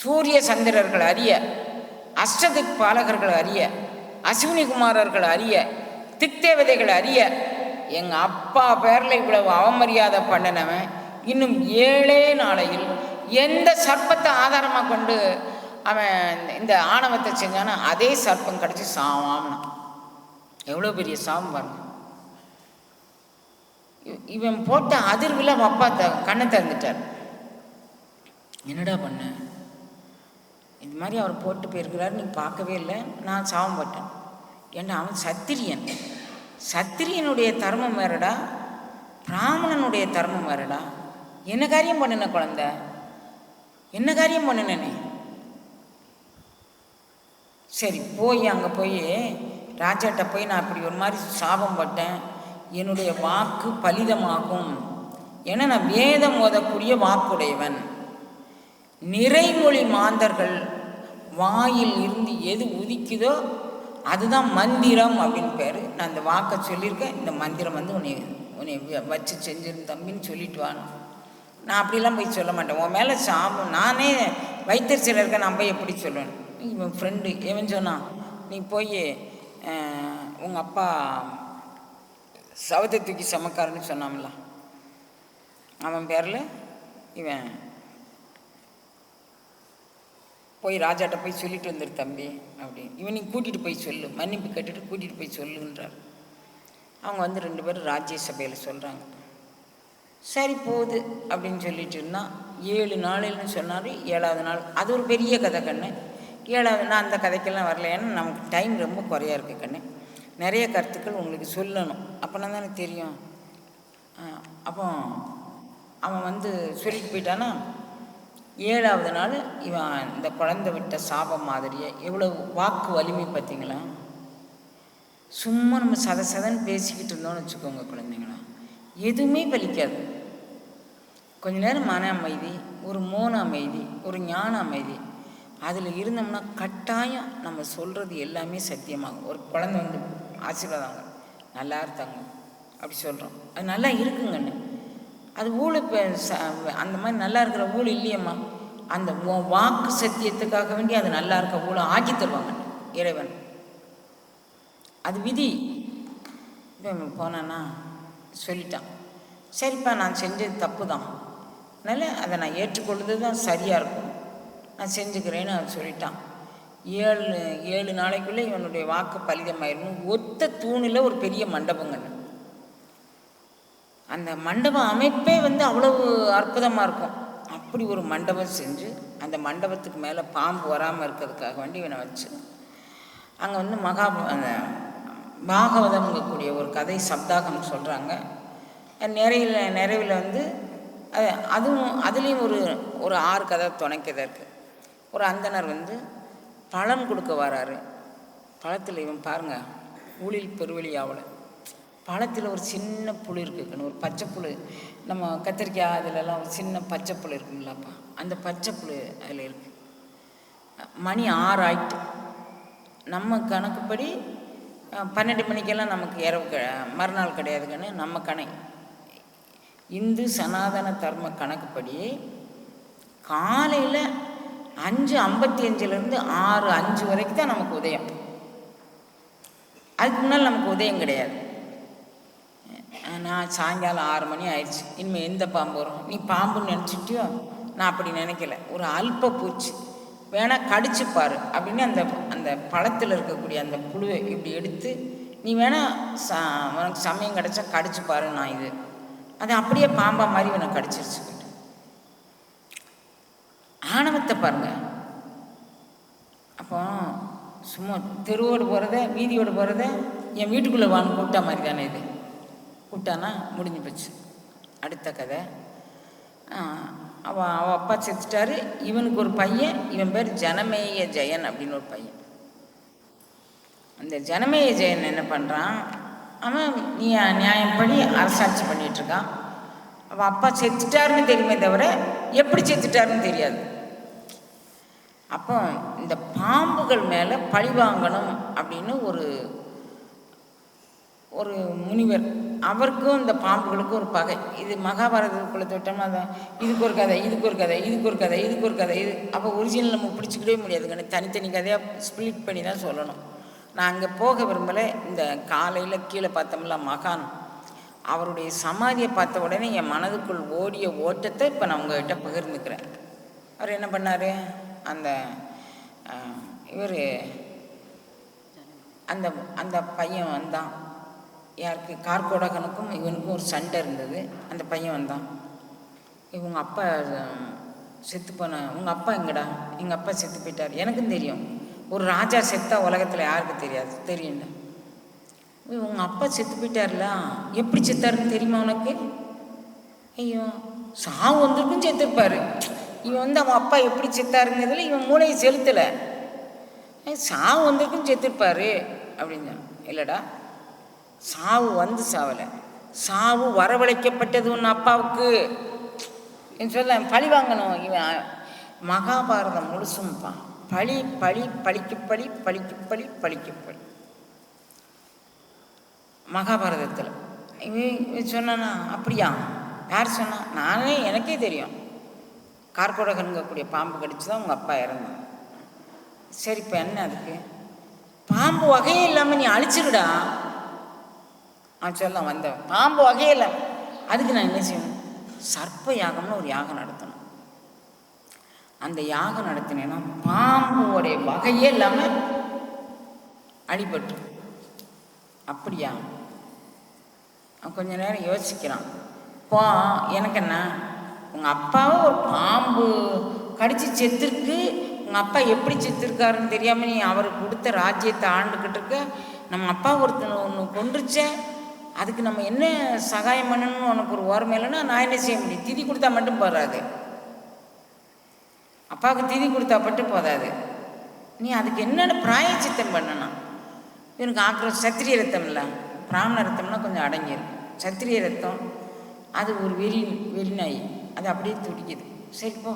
Speaker 2: சூரிய சந்திரர்கள் அறிய, அஷ்டதிக் பாலகர்கள் அறிய, அஸ்வினி குமாரர்கள் அறிய, திக்தேவதைகள் அறிய, எங்கள் அப்பா பேரில் இவ்வளவு அவமரியாதை பண்ணினவன் இன்னும் 7 நாளையில் எந்த சர்ப்பத்தை ஆதாரமாக கொண்டு அவன் இந்த ஆணவத்தை செஞ்சானோ அதே சர்ப்பம் கிடச்சி சாவாம்னா. எவ்வளோ பெரிய சாபம் பாருங்க. இவன் போட்ட அதிர்வில் அவன் அப்பா கண்ணை திறந்துட்டார். என்னடா பண்ண? இது மாதிரி அவர் போட்டு போயிருக்கிறாரு, நீ பார்க்கவே இல்லை, நான் சாபம் போட்டேன். ஏன்னா அவன் சத்திரியன். சத்திரியனுடைய தர்மம் வேறடா, பிராமணனுடைய தர்மம் வேறடா. என்ன காரியம் பண்ணின குழந்த? என்ன காரியம் பண்ணினே? சரி போய் அங்கே போய் ராஜாட்ட போய் நான் இப்படி ஒரு மாதிரி சாபம் பட்டேன், என்னுடைய வாக்கு பலிதமாகும். ஏன்னா நான் வேதம் ஓதக்கூடிய வாக்குடையவன். நிறைமொழி மாந்தர்கள் வாயில் இருந்து எது உதிக்குதோ அதுதான் மந்திரம் அப்படின்னு பேர். நான் இந்த வாக்கை சொல்லியிருக்கேன். இந்த மந்திரம் வந்து உன்னை வச்சு செஞ்சிருந்த தம்பின்னு சொல்லிட்டு வான்னு. நான் அப்படிலாம் போய் சொல்ல மாட்டேன். உன் மேலே சாபம், நானே வைத்தறிச்சல் இருக்க, நான் போய் எப்படி சொல்லுவேன்? இவன் ஃப்ரெண்டு இவன் சொன்னான், நீ போய் உங்கள் அப்பா சவத்தை தூக்கி சமக்காரன்னு சொன்னான்ல, அவன் பேரில் இவன் போய் ராஜாட்ட போய் சொல்லிட்டு வந்துரு தம்பி அப்படின்னு. இவனையும் கூட்டிகிட்டு போய் சொல்லு, மன்னிப்பு கேட்டுட்டு கூட்டிகிட்டு போய் சொல்லுன்றார். அவங்க வந்து 2 பேரும் ராஜ்ய சபையில் சொல்கிறாங்க. சரி போகுது அப்படின்னு சொல்லிட்டு இருந்தால் 7 நாள்னு சொன்னார். 7வது நாள் அது ஒரு பெரிய கதை கண்ணு. 7வது நாள் அந்த கதைக்கெல்லாம் வரல. ஏன்னா நமக்கு டைம் ரொம்ப குறையா இருக்குது கண்ணு. நிறைய கருத்துக்கள் உங்களுக்கு சொல்லணும், அப்போனா தானே தெரியும். அப்போ அவன் வந்து சொல்லிட்டு போயிட்டானா. 7வது நாள் இவன் இந்த குழந்தை விட்ட சாபம் மாதிரியே எவ்வளோ வாக்கு வலிமை பார்த்தீங்களா? சும்மா நம்ம சதன்னு பேசிக்கிட்டு இருந்தோம்னு வச்சுக்கோங்க குழந்தைங்களா, எதுவுமே பலிக்காது. கொஞ்ச நேரம் மன அமைதி, ஒரு மோன அமைதி, ஒரு ஞான அமைதி, அதில் இருந்தோம்னா கட்டாயம் நம்ம சொல்கிறது எல்லாமே சத்தியமாகும். ஒரு குழந்தை வந்து ஆசீர்வாதங்க நல்லா இருந்தாங்க, அப்படி சொல்கிறோம். அது நல்லா இருக்குங்கண்ணு. அது ஊழ் இப்போ அந்த மாதிரி நல்லா இருக்கிற ஊழ் இல்லையம்மா. அந்த வாக்கு சத்தியத்துக்காக வேண்டி அது நல்லா இருக்க ஊழ ஆக்கி தருவாங்க இறைவன். அது விதி. இப்போ போனான்னா சொல்லிட்டான், சரிப்பா நான் செஞ்சது தப்பு தான், அதனால் அதை நான் ஏற்றுக்கொள்வது தான் சரியாக இருக்கும், நான் செஞ்சுக்கிறேன்னு அவன் சொல்லிட்டான். 7 நாளைக்குள்ளே இவனுடைய வாக்கு பலிதமாயிரும். ஒத்த தூணில் ஒரு பெரிய மண்டபங்க. அந்த மண்டப அமைப்பே அவ்வளவு அற்புதமாக இருக்கும். அப்படி ஒரு மண்டபம் செஞ்சு அந்த மண்டபத்துக்கு மேலே பாம்பு வராமல் இருக்கிறதுக்காக வேண்டி இவனை வச்சு அங்கே அந்த பாகவதம்ங்கக்கூடிய ஒரு கதை சப்தாகம் சொல்கிறாங்க. நிறைவில் அதுலேயும் ஒரு 6 கதை துணைக்கதை இருக்குது. ஒரு அந்தனர் பழம் கொடுக்க வராரு. பழத்தில் இவன் பாருங்கள் ஊழில் பெருவெளியாவில் பழத்தில் ஒரு சின்ன புழு இருக்குன்னு, ஒரு பச்சை புழு, நம்ம கத்திரிக்காய் அதிலெல்லாம் ஒரு சின்ன பச்சை புழு இருக்குங்களாப்பா, அந்த பச்சை புழு அதில் இருக்குது. மணி 6 ஆயிட்டு. நம்ம கணக்குப்படி 12 மணிக்கெல்லாம் நமக்கு இரவு மறுநாள் கிடையாதுங்கன்னு நம்ம இந்து சனாதன தர்ம கணக்குப்படி காலையில் 5:55 6:05 வரைக்கும் தான் நமக்கு உதயம். அதுக்கு முன்னால் நமக்கு உதயம் கிடையாது. நான் சாயங்காலம் 6 மணி ஆயிடுச்சு, இனிமேல் எந்த பாம்பு வரும், நீ பாம்புன்னு நினச்சிட்டியோ, நான் அப்படி நினைக்கல, ஒரு அல்ப பூச்சி வேணால் கடிச்சுப்பார் அப்படின்னு அந்த பழத்தில் இருக்கக்கூடிய அந்த புழுவை இப்படி எடுத்து நீ வேணால் உனக்கு சமயம் கிடச்சா கடிச்சுப்பாரு, நான் இது அது அப்படியே பாம்பா மாதிரி உனக்கு கடிச்சிருச்சு. ஆணவத்தை பாருங்க. அப்போ சும்மா தெருவோடு போகிறத வீதியோடு போகிறத என் வீட்டுக்குள்ளே வான்னு கூப்பிட்டா மாதிரி தானே இது. கூப்பிட்டானா முடிஞ்சு போச்சு. அடுத்த கதை, அவள் அப்பா செத்துட்டாரு. இவனுக்கு ஒரு பையன், இவன் பேர் ஜனமேய ஜெயன் அப்படின்னு ஒரு பையன். அந்த ஜனமேய ஜெயன் என்ன பண்ணுறான், அவன் நியாயப்படி அரசாட்சி பண்ணிகிட்ருக்கான். அவள் அப்பா செத்துட்டாருன்னு தெரியுமே தவிர எப்படி செத்துட்டாருன்னு தெரியாது. அப்போ இந்த பாம்புகள் மேலே பழி வாங்கணும் அப்படின்னு ஒரு முனிவர், அவருக்கும் இந்த பாம்புகளுக்கும் ஒரு பகை. இது மகாபாரதத்துக்குள்ளே தொட்டோம்னா அதான் இதுக்கு ஒரு கதை, இதுக்கு ஒரு கதை, இதுக்கு ஒரு கதை, இதுக்கு ஒரு கதை. இது அப்போ ஒரிஜினல் நம்ம பிடிச்சிக்கிட்டே முடியாதுங்க, தனித்தனி கதையாக ஸ்பிளிட் பண்ணி தான் சொல்லணும். நான் அங்கே போக விரும்பலை. இந்த காலையில் கீழே பார்த்தோம்ல மகான், அவருடைய சமாதியை பார்த்த உடனே என் மனதுக்குள் ஓடிய ஓட்டத்தை இப்போ நான் உங்கள்கிட்ட பகிர்ந்துக்கிறேன். அவர் என்ன பண்ணார், இவர் அந்த பையன் வந்தான். யாருக்கு, கார்கோடகனுக்கும் இவனுக்கும் ஒரு சண்டை இருந்தது. அந்த பையன் வந்தான், இவங்க அப்பா செத்து போன, உங்கள் அப்பா எங்கடா, எங்கள் அப்பா செத்து போயிட்டார். எனக்கும் தெரியும், ஒரு ராஜா செத்தா உலகத்தில் யாருக்கு தெரியாது, தெரியும்ல. உங்கள் அப்பா செத்து போயிட்டார்ல, எப்படி செத்தாருன்னு தெரியுமா உனக்கு? ஐயோ, சாவு வந்திருக்கும் செத்துருப்பார். இவன் அவன் அப்பா எப்படி செத்தாருங்கிறதுல இவன் மூளையை செலுத்தலை. சாவு வந்திருக்கும் செத்துருப்பார் அப்படின்னா, இல்லைடா சாவு சாவலை, சாவு வரவழைக்கப்பட்டது உன் அப்பாவுக்கு சொல்ல. பழி வாங்கணும். இவன் மகாபாரதம் முழுசும்ப்பா பழி பழி பழிக்கு பழி பழிக்கு பழி பழிக்கு பழி. மகாபாரதத்தில் இவன் சொன்னானா, அப்படியா, யார் சொன்னா? நானே எனக்கே தெரியும், கார்கோடகனுங்கக்கூடிய பாம்பு கடிச்சு தான் உங்கள் அப்பா இறந்தான். சரி, இப்போ என்ன அதுக்கு? பாம்பு வகையே இல்லாமல் நீ அழிச்சிருடா. சொல்ல வந்தவன் பாம்பு வகையே இல்லை, அதுக்கு நான் என்ன செய்யணும்? சர்ப்ப யாகம்னு ஒரு யாகம் நடத்தணும். அந்த யாகம் நடத்தினேன்னா பாம்புடைய வகையே இல்லாமல் அடிபட்டு. அப்படியா? கொஞ்ச நேரம் யோசிக்கிறான். இப்போ எனக்கு என்ன, உங்கள் அப்பாவை ஒரு பாம்பு கடிச்சு செத்துருக்கு, உங்கள் அப்பா எப்படி செத்துருக்காருன்னு தெரியாமல் நீ அவருக்கு கொடுத்த ராஜ்யத்தை ஆண்டுக்கிட்டு இருக்க. நம்ம அப்பா ஒன்று கொன்றுச்சே, அதுக்கு நம்ம என்ன சகாயம் பண்ணணும்னு உனக்கு ஒரு ஓர்மை இல்லைன்னா நான் என்ன செய்ய முடியும்? திதி கொடுத்தா மட்டும் போதாது, அப்பாவுக்கு திதி கொடுத்தா மட்டும் போதாது, நீ அதுக்கு என்னென்ன பிராயச்சித்தம் பண்ணணும். இவனுக்கு ஆக்கிரம் சத்திரிய ரத்தம் இல்லை, பிராமண ரத்தம்னா கொஞ்சம் அடங்கிடும். சத்திரிய ரத்தம் அது ஒரு வெறி நாய், அது அப்படியே துடிக்குது. சரி போ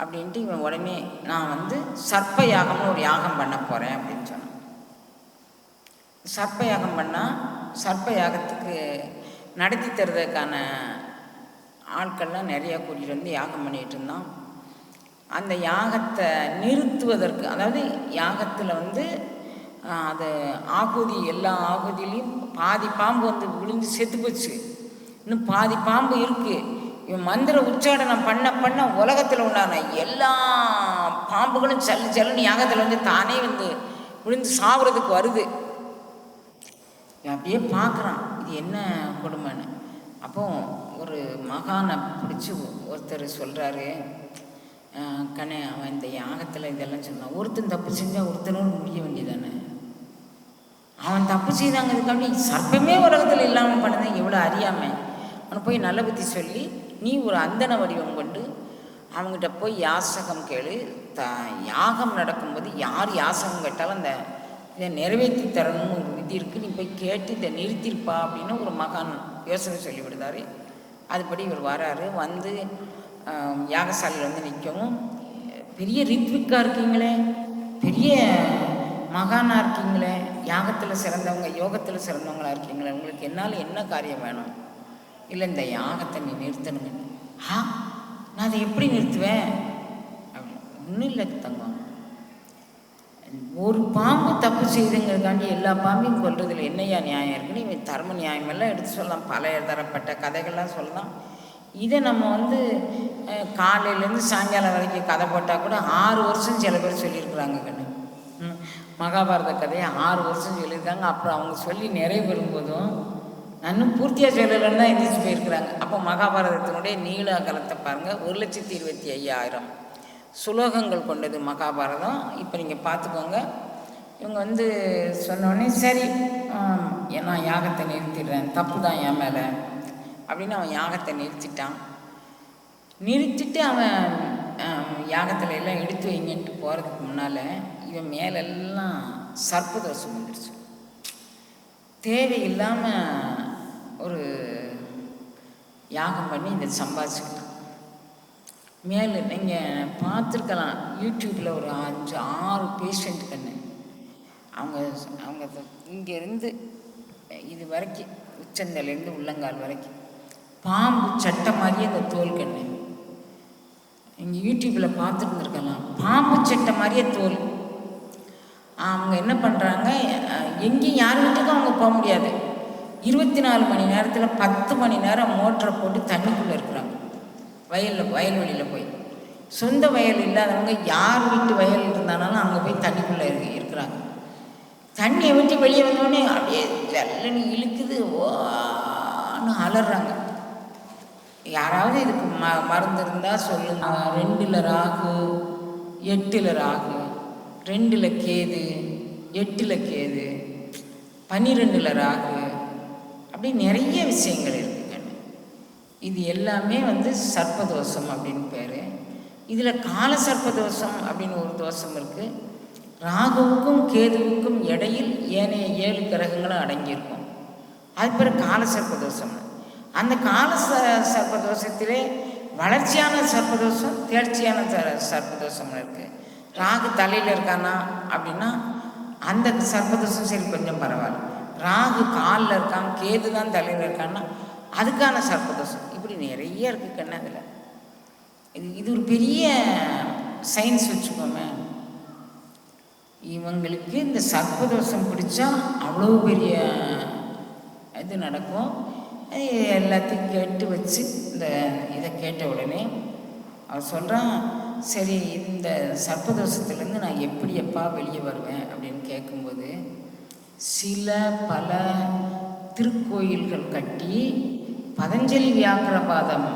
Speaker 2: அப்படின்ட்டு இவன் உடனே நான் சர்ப்ப யாகம்னு ஒரு யாகம் பண்ண போகிறேன் அப்படின்னு சொன்னான். சர்ப்ப யாகம் பண்ணால் சர்ப்ப யாகத்துக்கு நடத்தி தர்றதுக்கான ஆட்கள்லாம் நிறையா கூட்டிகிட்டு வந்து யாகம் பண்ணிகிட்டு இருந்தான். அந்த யாகத்தை நிறுத்துவதற்கு, அதாவது யாகத்தில் வந்து அது ஆகுதி, எல்லா ஆகுதியிலையும் பாதி பாம்பு வந்து விழுந்து செத்து போச்சு, இன்னும் பாதி பாம்பு இருக்குது. இவன் மந்திர உச்சாடனம் பண்ண பண்ண உலகத்தில் உண்டான எல்லா பாம்புகளும் ஜல்லுன்னு யாகத்தில் வந்து தானே வந்து விழுந்து சாகுறதுக்கு வருது. அப்படியே பார்க்குறான், இது என்ன கொடுமைன்னு. அப்போ ஒரு மகானை பிடிச்சி ஒருத்தர் சொல்கிறாரு, கண்ணே அவன் இந்த யாகத்தில் இதெல்லாம் சொன்னான், ஒருத்தன் தப்பு செஞ்சால் ஒருத்தனோடு முடிய வேண்டியதானே, அவன் தப்பு செய்தாங்கிறதுக்காண்டி சர்ப்பமே உலகத்தில் இல்லாமல் பண்ணதான் எவ்வளோ அறியாமல். அவனை போய் நல்ல புத்தி சொல்லி, நீ ஒரு அந்தன வடிவம் கொண்டு அவங்ககிட்ட போய் யாசகம் கேளு. யாகம் நடக்கும்போது யார் யாசகம் கேட்டாலும் அந்த இதை நிறைவேற்றி தரணும்னு ஒரு விதி இருக்குது, நீ போய் கேட்டு இதை நிறுத்திருப்பா அப்படின்னு ஒரு மகான் யோசனை சொல்லிவிடுதாரு. அதுபடி இவர் வராரு. வந்து யாகசாலையில் வந்து நிற்கவும், பெரிய ரித்விக்காக இருக்கீங்களே, பெரிய மகானாக இருக்கீங்களே, யாகத்தில் சிறந்தவங்க, யோகத்தில் சிறந்தவங்களாக இருக்கீங்களே, உங்களுக்கு என்னால் என்ன காரியம் வேணும்? இல்லை, இந்த யாகத்தை நீ நிறுத்தணுங்க. நான் அதை எப்படி நிறுத்துவேன்? ஒன்றும் இல்லை தங்கம், ஒரு பாம்பு தப்பு செய்துங்கிறதுக்காண்டி எல்லா பாம்பையும் கொல்றதுல என்னையா நியாயம் இருக்குன்னு இவன் தர்ம நியாயமெல்லாம் எடுத்து சொல்லலாம், பல தரப்பட்ட கதைகள்லாம் சொல்லலாம். இதை நம்ம வந்து காலையிலேருந்து சாயங்காலம் வரைக்கும் கதை போட்டால் கூட 6 வருஷம் சில பேர் சொல்லியிருக்கிறாங்க கண்ணு. மகாபாரத கதையை 6 வருஷம் சொல்லியிருக்காங்க. அப்புறம் அவங்க சொல்லி நிறைவு பெறும்போதும் இன்னும் பூர்த்தியாக சொல்லலைன்னு தான் எந்திரிச்சு போயிருக்கிறாங்க. அப்போ மகாபாரதத்தினுடைய நீள அகலத்தை பாருங்கள், 1,25,500 சுலோகங்கள் கொண்டது மகாபாரதம். இப்போ நீங்கள் பார்த்துக்கோங்க. இவங்க வந்து சொன்னோடனே சரி நான் யாகத்தை நிறுத்திடுறேன், தப்பு தான் என் மேலே அப்படின்னு அவன் யாகத்தை நிறுத்திட்டான். நிறுத்திட்டு அவன் யாகத்தில் எல்லாம் எடுத்து வைங்கன்ட்டு போகிறதுக்கு முன்னால் இவன் மேலெல்லாம் சர்ப்பதோஷம் வந்துடுச்சு. தேவையில்லாமல் ஒரு யாகம் பண்ணி இதை சம்பாதிச்சுக்கிட்டான். மேலே நீங்கள் பார்த்துருக்கலாம், யூடியூப்பில் ஒரு 5-6 பேஷண்ட் கண்ணு, அவங்க இங்கேருந்து இது வரைக்கும் உச்சந்தலேருந்து உள்ளங்கால் வரைக்கும் பாம்பு சட்டை மாதிரியே அந்த தோல் கண்ணு. இங்கே யூடியூப்பில் பார்த்துருந்துருக்கலாம், பாம்பு சட்டை மாதிரியே தோல். அவங்க என்ன பண்ணுறாங்க, எங்கேயும் யார் வீட்டுக்கும் அவங்க போக முடியாது. 24 மணி நேரத்தில் 10 மணி நேரம் மோட்டரை போட்டு தண்ணிக்குள்ளே இருக்கிறாங்க. வயல்வெளியில் போய், சொந்த வயல் இல்லாதவங்க யார் வீட்டு வயல் இருந்தாலும் அங்கே போய் தண்ணிக்குள்ளே இருக்கிறாங்க. தண்ணியை விட்டு வெளியே வந்தோடனே அப்படியே ஜல்லுன்னு இழுக்குது, ஓன்னு அலறாங்க. யாராவது இதுக்கு மருந்து இருந்தால் சொல்லுங்க. 2ல் ராகு, 8ல் ராகு, 2ல் கேது, 8ல் கேது, 12ல் ராகு, அப்படி நிறைய விஷயங்கள் இருக்குங்க. இது எல்லாமே வந்து சர்ப்பதோஷம் அப்படின்னு பேர். இதில் கால சர்ப்பதோஷம் அப்படின்னு ஒரு தோஷம் இருக்குது. ராகுவுக்கும் கேதுவுக்கும் இடையில் ஏனைய 7 கிரகங்களும் அடங்கியிருக்கும். அது பிறகு கால சர்ப்பதோஷம். அந்த கால சர்ப்பதோஷத்திலே வளர்ச்சியான சர்ப்பதோஷம், தேர்ச்சியான சர்ப்பதோஷம் இருக்குது. ராகு தலையில் இருக்கானா அப்படின்னா அந்த சர்ப்பதோஷம் சரி கொஞ்சம் பரவாயில்ல. ராகு காலில் இருக்கான், கேது தான் தலையில் இருக்கான்னா அதுக்கான சர்ப்பதோஷம். இப்படி நிறைய இருக்குது கண்ணு. அதில் இது ஒரு பெரிய சயின்ஸ் வச்சுக்கோமே. இவங்களுக்கு இந்த சர்ப்பதோஷம் பிடிச்சா அவ்வளோ பெரிய இது நடக்கும். எல்லாத்தையும் கேட்டு வச்சு இதை கேட்ட உடனே அவர் சொல்கிறான், சரி இந்த சர்ப்பதோஷத்துலேருந்து நான் எப்படியப்பா வெளியே வருவேன் அப்படின்னு கேட்கும்போது, பல திருக்கோயில்கள் கட்டி பதஞ்சலி வியாக்கிரபாதம்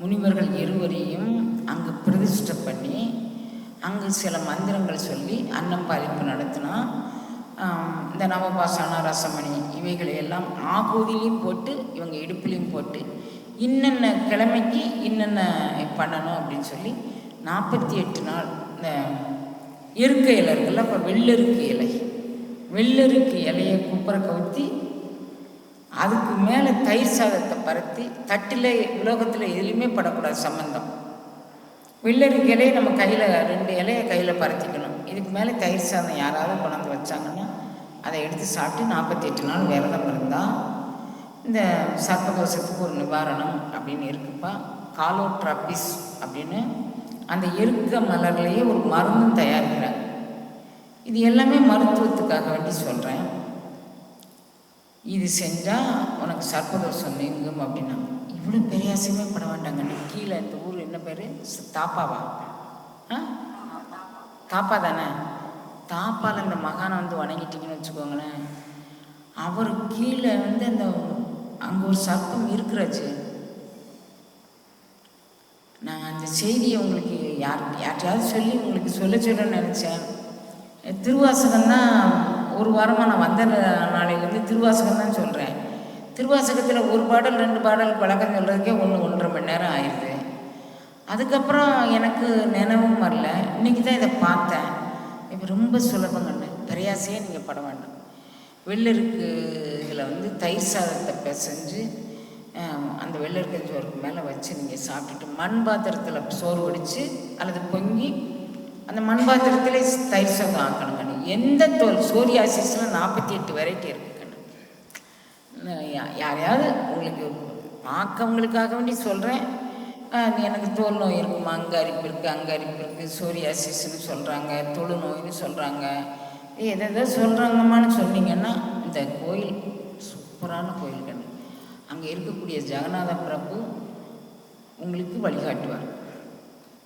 Speaker 2: முனிவர்கள் இருவரையும் அங்கு பிரதிஷ்டை பண்ணி அங்கு சில மந்திரங்கள் சொல்லி அன்னம் பாலிப்பு நடத்தினா இந்த நவபாசான ரசமணி இவைகளையெல்லாம் ஆகூதிலையும் போட்டு இவங்க இடுப்புலையும் போட்டு இன்னென்ன கிழமைக்கு இன்னென்ன பண்ணணும் அப்படின்னு சொல்லி 48 நாள் இந்த இருக்கை இலை இருக்குல்ல, அப்போ வெள்ளருக்கு இலையை குப்பரை கவுத்தி அதுக்கு மேலே தயிர் சாதத்தை பரத்தி தட்டில் உலோகத்தில் எதுலையுமே படக்கூடாது சம்பந்தம். வெள்ளருக்கு இலையை நம்ம கையில் 2 இலையை கையில் பரத்திக்கணும். இதுக்கு மேலே தயிர் சாதம் யாராவது கொண்டாந்து வச்சாங்கன்னா அதை எடுத்து சாப்பிட்டு 48 நாள் விரதம் இருந்தால் இந்த சர்ப்பதோஷத்துக்கு ஒரு நிவாரணம் அப்படின்னு இருக்குப்பா. காலோட்ராபிஸ் அப்படின்னு அந்த எருக்க மலர்லேயே ஒரு மருந்தும் தயாரிக்கிறாங்க. இது எல்லாமே மருத்துவத்துக்காக வேண்டி சொல்கிறேன். இது செஞ்சால் உனக்கு சர்ப்பதோஷம் நீங்கும் அப்படின்னா. இவ்வளோ பெரியாசமே பட வேண்டாங்க. கீழே இந்த ஊர் என்ன பேர்? தாப்பாவா? தாப்பா தானே? தாப்பால் இந்த மகானை வந்து வணங்கிட்டிங்கன்னு வச்சுக்கோங்களேன், அவர் கீழே வந்து அந்த அங்கே ஒரு சர்ப்பம் இருக்கிறாச்சு. நான் அந்த செய்தியை உங்களுக்கு யார்கிட்டையாவது சொல்லி உங்களுக்கு சொல்லணும்னு நினச்சேன். திருவாசகம் தான் ஒரு வாரமாக நான் வந்த நாளையிலேருந்து திருவாசகம் தான் சொல்கிறேன். திருவாசகத்தில் ஒரு பாடல் 2 பாடல் பழக்கம் சொல்கிறதுக்கே 1-1.5 மணி நேரம் ஆயிடுது. அதுக்கப்புறம் எனக்கு நினைவும் வரல. இன்றைக்கி தான் இதை பார்த்தேன். இப்போ ரொம்ப சுலபங்கண்ணு, பெரியாசையே நீங்கள் பட வேண்டாம். வெள்ளருக்கு இதில் வந்து தயிர் சாதத்தை பிசைஞ்சு அந்த வெள்ளருக்கு சோறுக்கு மேலே வச்சு நீங்கள் சாப்பிட்டுட்டு மண் பாத்திரத்தில் சோறு வடித்து அல்லது பொங்கி அந்த மண் பாத்திரத்திலே தயிர் சாதம் ஆக்கணுங்கண்ணு. எந்த தோல் சோரியாசிஸில் 48 வெரைட்டி இருக்குங்கண்ணு. யாரையாவது உங்களுக்கு பார்க்கவங்களுக்காக வேண்டி சொல்கிறேன். எனக்கு தோல் நோய் இருக்குமா, அங்கே அரிப்பு இருக்குது, சோரியாசிஸ்ன்னு சொல்கிறாங்க, தொழு நோயின்னு சொல்கிறாங்க, எதை சொல்கிறாங்கம்மான்னு சொன்னீங்கன்னா இந்த கோயில் சூப்பரான கோயில் கண்ணு. அங்கே இருக்கக்கூடிய ஜெகநாத பிரபு உங்களுக்கு வழிகாட்டுவார்.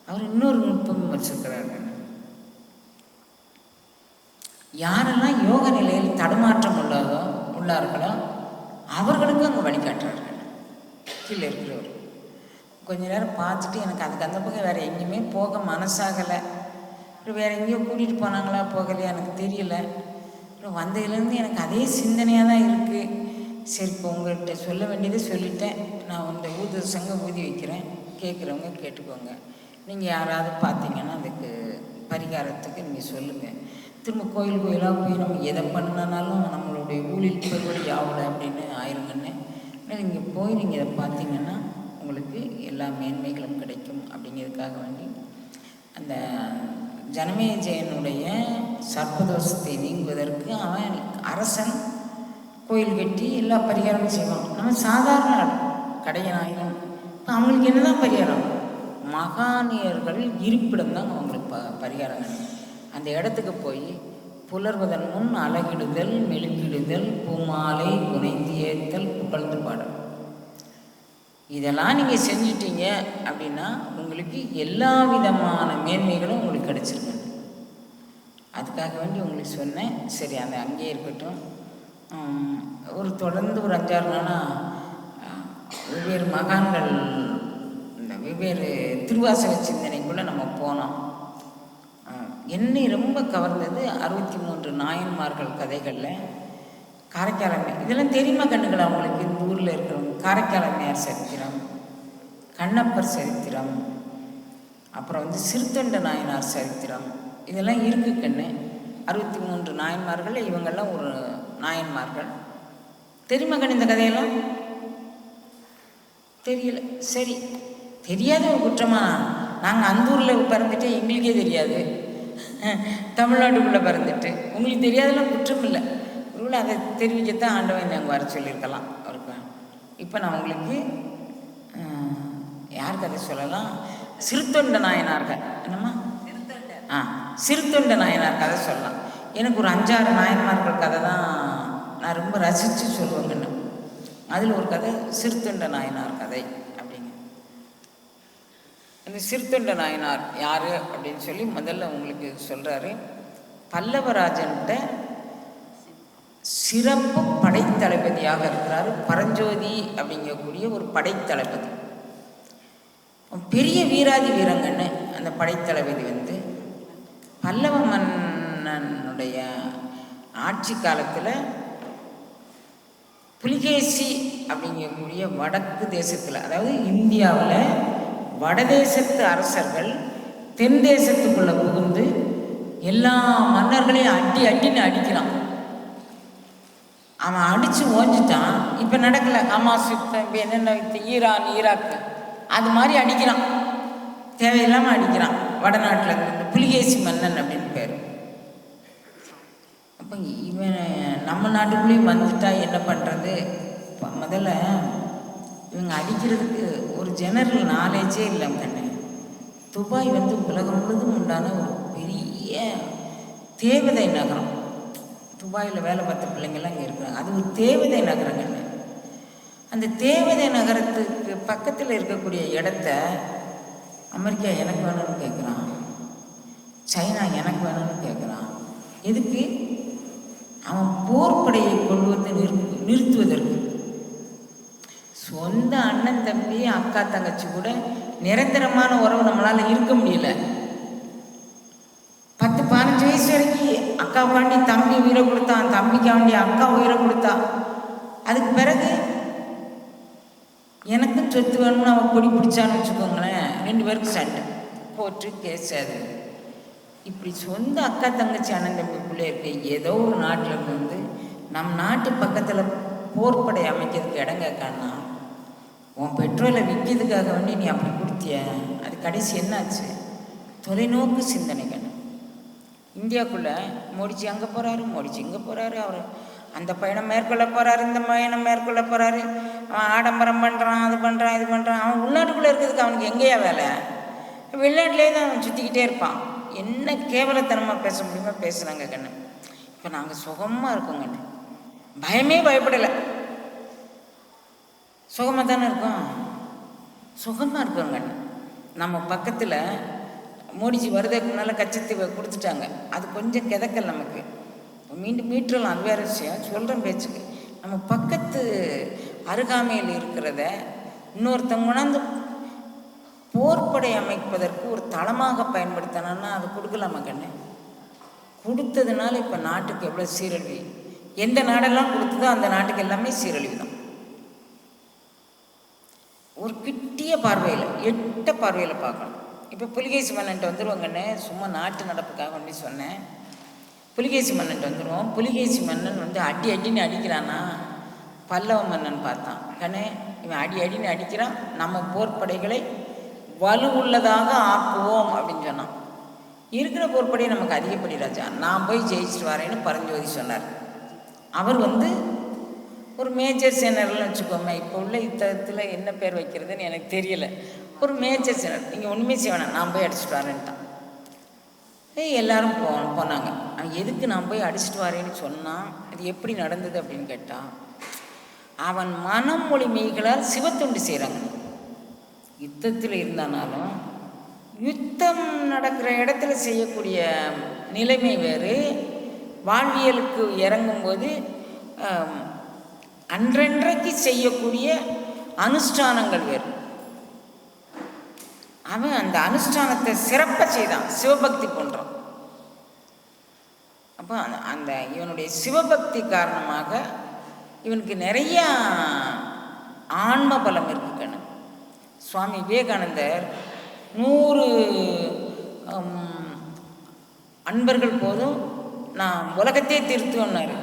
Speaker 2: அவர் இன்னொரு நுட்பம் வச்சிருக்கிறாரு. யாரெல்லாம் யோக நிலையில் தடுமாற்றம் உள்ளார்களோ அவர்களுக்கும் அங்கே வழிகாட்டுறார்கள். கீழே இருக்கிறவர் கொஞ்ச நேரம் பார்த்துட்டு எனக்கு அதுக்கு அந்த பக்கம் வேறு எங்கேயுமே போக மனசாகலை. வேறு எங்கேயோ கூட்டிகிட்டு போனாங்களா போகலையா எனக்கு தெரியல. வந்ததுலேருந்து எனக்கு அதே சிந்தனையாக தான் இருக்குது. சரி, இப்போ உங்கள்கிட்ட சொல்ல வேண்டியதை சொல்லிட்டேன். நான் இந்த சங்க ஊதி வைக்கிறேன், கேட்குறவங்க கேட்டுக்கோங்க. நீங்கள் யாராவது பார்த்தீங்கன்னா அதுக்கு பரிகாரத்துக்கு நீங்கள் சொல்லுங்கள். திரும்ப கோயிலாக போய் நம்ம எதை பண்ணினாலும் நம்மளுடைய ஊழில் பெருவழி ஆகலை அப்படின்னு ஆயிருங்கன்னு. நீங்கள் போய் நீங்கள் இதை பார்த்தீங்கன்னா உங்களுக்கு எல்லா மேன்மைகளும் கிடைக்கும் அப்படிங்கிறதுக்காக வேண்டி அந்த ஜனமேஜயனுடைய சர்ப்பதோஷத்தை நீங்குவதற்கு அவன் அரசன் கோயில் கட்டி எல்லா பரிகாரமும் செய்வான். நம்ம சாதாரண கடையனாயிரம். இப்போ அவங்களுக்கு என்ன தான் பரிகாரம்? மகானியர்கள் இருப்பிடம் தான் அவங்களுக்கு பரிகாரம். அந்த இடத்துக்கு போய் புலர்வதன் முன் அழகிடுதல், மெழுகிடுதல், பூமாலை புனைந்து ஏத்தல், புகழ்ந்து பாடல், இதெல்லாம் நீங்கள் செஞ்சிட்டீங்க அப்படின்னா உங்களுக்கு எல்லா விதமான மேன்மைகளும் உங்களுக்கு கிடச்சிருக்கு. அதுக்காக வேண்டி உங்களுக்கு சொன்னேன். சரி, அந்த அங்கேயே இருக்கட்டும். தொடர்ந்து ஒரு 5-6 நாளாக வெவ்வேறு மகான்கள் இந்த வெவ்வேறு திருவாசக சிந்தனைக்குள்ளே நம்ம போனோம். என்னை ரொம்ப கவர்ந்தது 63 நாயன்மார்கள் கதைகளில் காரைக்காலமே. இதெல்லாம் தெரியுமா கண்ணுங்களா அவங்களுக்கு? இந்த ஊரில் இருக்கிறவங்க காரைக்காலமையார் சரித்திரம், கண்ணப்பர் சரித்திரம், அப்புறம் வந்து சிறுத்தொண்ட நாயனார் சரித்திரம், இதெல்லாம் இருக்கு கண்ணு. 63 நாயன்மார்கள், இவங்கெல்லாம் ஒரு நாயன்மார்கள். தெரியுமா கண்ணு இந்த கதையெல்லாம்? தெரியல. சரி, தெரியாத ஒரு குற்றமா? நாங்கள் அந்த ஊரில் பிறந்துட்டு எங்களுக்கே தெரியாது, தமிழ்நாட்டுக்குள்ளே பிறந்துட்டு உங்களுக்கு தெரியாதெல்லாம் குற்றம் இல்லை. ஒருவேளை அதை தெரிவிக்கத்தான் ஆண்டவன் நாங்கள் வர சொல்லியிருக்கலாம் அவருக்கு. இப்போ நான் உங்களுக்கு யார் கதை சொல்லலாம்? சிறுத்தொண்ட நாயனார்கள். என்னம்மா? சிறுத்தொண்ட நாயனார் கதை சொல்லலாம். எனக்கு ஒரு 5-6 நாயன்மார்கள் கதை தான் நான் ரொம்ப ரசித்து சொல்லுவேங்கன்னு. அதில் ஒரு கதை சிறுத்தொண்ட நாயனார் கதை அப்படிங்க. இந்த சிறுத்தொண்ட நாயனார் யார் அப்படின்னு சொல்லி முதல்ல உங்களுக்கு சொல்கிறாரு. பல்லவராஜன்கிட்ட சிறப்பு படைத்தளபதியாக இருக்கிறாரு. பரஞ்சோதி அப்படிங்கக்கூடிய ஒரு படைத்தளபதி, பெரிய வீராதி வீரங்கன்னு. அந்த படைத்தளபதி வந்து பல்லவ மன்னனுடைய ஆட்சி காலத்தில் புலிகேசி அப்படிங்கக்கூடிய வடக்கு தேசத்தில், அதாவது இந்தியாவில் வடதேசத்து அரசர்கள் தென் தேசத்துக்குள்ளே புகுந்து எல்லா மன்னர்களையும் அடின்னு அடிக்கிறான். அவன் அடித்து ஓஞ்சிட்டான். இப்போ நடக்கலை ஹமாஸ் யுத்தம், இப்போ என்னென்ன ஈரான் ஈராக்கு, அது மாதிரி அடிக்கிறான், தேவையில்லாமல் அடிக்கிறான். வடநாட்டில் இருந்து புலிகேசி மன்னன் அப்படின்னு பேர். அப்போ அப்போ இவன் நம்ம நாட்டுக்குள்ளேயும் வந்துட்டா என்ன பண்ணுறது? முதல்ல இவங்க அடிக்கிறதுக்கு ஒரு ஜெனரல் நாலேஜே இல்லை கண்ணு. துபாய் வந்து உலகம் முழுதும் உண்டான ஒரு பெரிய தேவதை நகரம். துபாயில் வேலை பார்த்த பிள்ளைங்கள்லாம் இங்கே இருக்கிறாங்க. அது ஒரு தேவதை நகரம் கண்ணு. அந்த தேவதை நகரத்துக்கு பக்கத்தில் இருக்கக்கூடிய இடத்த அமெரிக்கா எனக்கு வேணும்னு கேட்குறான், சைனா எனக்கு வேணும்னு கேட்குறான். எதுக்கு? அவன் போர்ப்படையை கொண்டு வந்து நிறுத்துவதற்கு. சொந்த அண்ணன் தம்பி அக்கா தங்கச்சி கூட நிரந்தரமான உறவு நம்மளால் இருக்க முடியல. 10-15 வயசு வரைக்கும் அக்காவுக்காண்டி தம்பி உயிரை கொடுத்தான், தம்பிக்காண்டி அக்கா உயிரை கொடுத்தா. அதுக்கு பிறகு எனக்கும் சொத்து வேணும்னு அவன் கொடி பிடிச்சான்னு வச்சுக்கோங்களேன், 2 பேருக்கு சண்டை, கோர்ட்டு கேஸ். அது இப்படி சொந்த அக்கா தங்கச்சி அண்ணன் தம்பிக்குள்ளே இருக்க ஏதோ ஒரு நாட்டில் வந்து நம் நாட்டு பக்கத்தில் போர்ப்படை அமைக்கிறதுக்கு இடம் கேட்கான்னா, உன் பெட்ரோலை விற்கிறதுக்காக வேண்டி நீ அப்படி கொடுத்திய. அது கடைசி என்னாச்சு? தொலைநோக்கு சிந்தனை கண்ணு. இந்தியாவுக்குள்ளே மோடிச்சு அங்கே போகிறாரு, மோடிச்சு இங்கே போகிறாரு, அவர் அந்த பயணம் மேற்கொள்ள போகிறாரு, இந்த பயணம் மேற்கொள்ள போகிறாரு, அவன் ஆடம்பரம் பண்ணுறான், அது பண்ணுறான், இது பண்ணுறான். அவன் உள்நாட்டுக்குள்ளே இருக்கிறதுக்கு அவனுக்கு எங்கேயா வேலை? வெளிநாட்டிலே தான் அவன் சுற்றிக்கிட்டே இருப்பான். என்ன கேவலத்தனமாக பேச முடியுமோ பேசுனாங்க கண்ணு. இப்போ நாங்கள் சுகமாக இருக்கோம் கண்ணு, பயமே பயப்படலை, சுகமாக தானே இருக்கோம், சுகமாக இருக்கோம் கண்ணு. நம்ம பக்கத்தில் மோடிஜி வருதுக்கு முன்னால் கச்சத்தீவை கொடுத்துட்டாங்க. அது கொஞ்சம் கிதக்கல் நமக்கு, மீண்டும் மீட்டலாம், அது வேறு விஷயம். சொல்கிறேன் பேச்சுக்கு. நம்ம பக்கத்து அருகாமையில் இருக்கிறத இன்னொருத்தவங்க உணர்ந்து போர்ப்படை அமைப்பதற்கு ஒரு தளமாக பயன்படுத்தினா அது கொடுக்கலாமா கண்ணு? கொடுத்ததுனால இப்போ நாட்டுக்கு எவ்வளோ சீரழிவு. எந்த நாடெல்லாம் கொடுத்ததோ அந்த நாட்டுக்கு எல்லாமே சீரழிவு தான். ஒரு கிட்டிய பார்வையில், எட்ட பார்வையில் பார்க்கணும். இப்போ புலிகேசி மன்னன்ட்டு வந்துடுவாங்கண்ணே, சும்மா நாட்டு நடப்புக்காக வேண்டி சொன்னேன். புலிகேசி மன்னன்ட்டு வந்துடுவோம். புலிகேசி மன்னன் வந்து அடி அடின்னு அடிக்கிறான்னா, பல்லவ மன்னன் பார்த்தான், கண்ணே இவன் அடி அடின்னு அடிக்கிறான், நம்ம போர்ப்படைகளை வலுவுள்ளதாக ஆக்குவோம் அப்படின்னு சொன்னான். இருக்கிற போர்ப்படையை நமக்கு அதிகப்படி ராஜா, நான் போய் ஜெயிச்சுட்டு வரேன்னு பரஞ்சோதி சொன்னார். அவர் வந்து ஒரு மேஜர் சேனர்னு வச்சுக்கோமே, இப்போ உள்ள யுத்தத்தில் என்ன பேர் வைக்கிறதுன்னு எனக்கு தெரியலை, ஒரு மேஜர் சேனர். நீங்கள் ஒன்றுமே செய்ய வேணாம், நான் போய் அடிச்சுட்டு வரேன்ட்டான். எல்லாரும் போனாங்க. எதுக்கு நான் போய் அடிச்சுட்டு வரேன்னு சொன்னான், அது எப்படி நடந்தது அப்படின்னு கேட்டான், அவன் மனம் மொழி மெய்களால் சிவத்தொண்டு செய்கிறாங்க. யுத்தத்தில் இருந்தானாலும் யுத்தம் நடக்கிற இடத்துல செய்யக்கூடிய நிலைமை வேறு, வாழ்வியலுக்கு இறங்கும்போது அன்றன்றைக்கு செய்யக்கூடிய அனுஷ்டானங்கள் வேறு. அவன் அந்த அனுஷ்டானத்தை சிறப்பாக செய்தான், சிவபக்தி போன்றான். அப்போ அந்த இவனுடைய சிவபக்தி காரணமாக இவனுக்கு நிறைய ஆன்ம பலம் இருக்குன்னு. சுவாமி விவேகானந்தர் 100 அன்பர்கள் போதும் நான் உலகத்தையே திருத்துவேன்னாரு.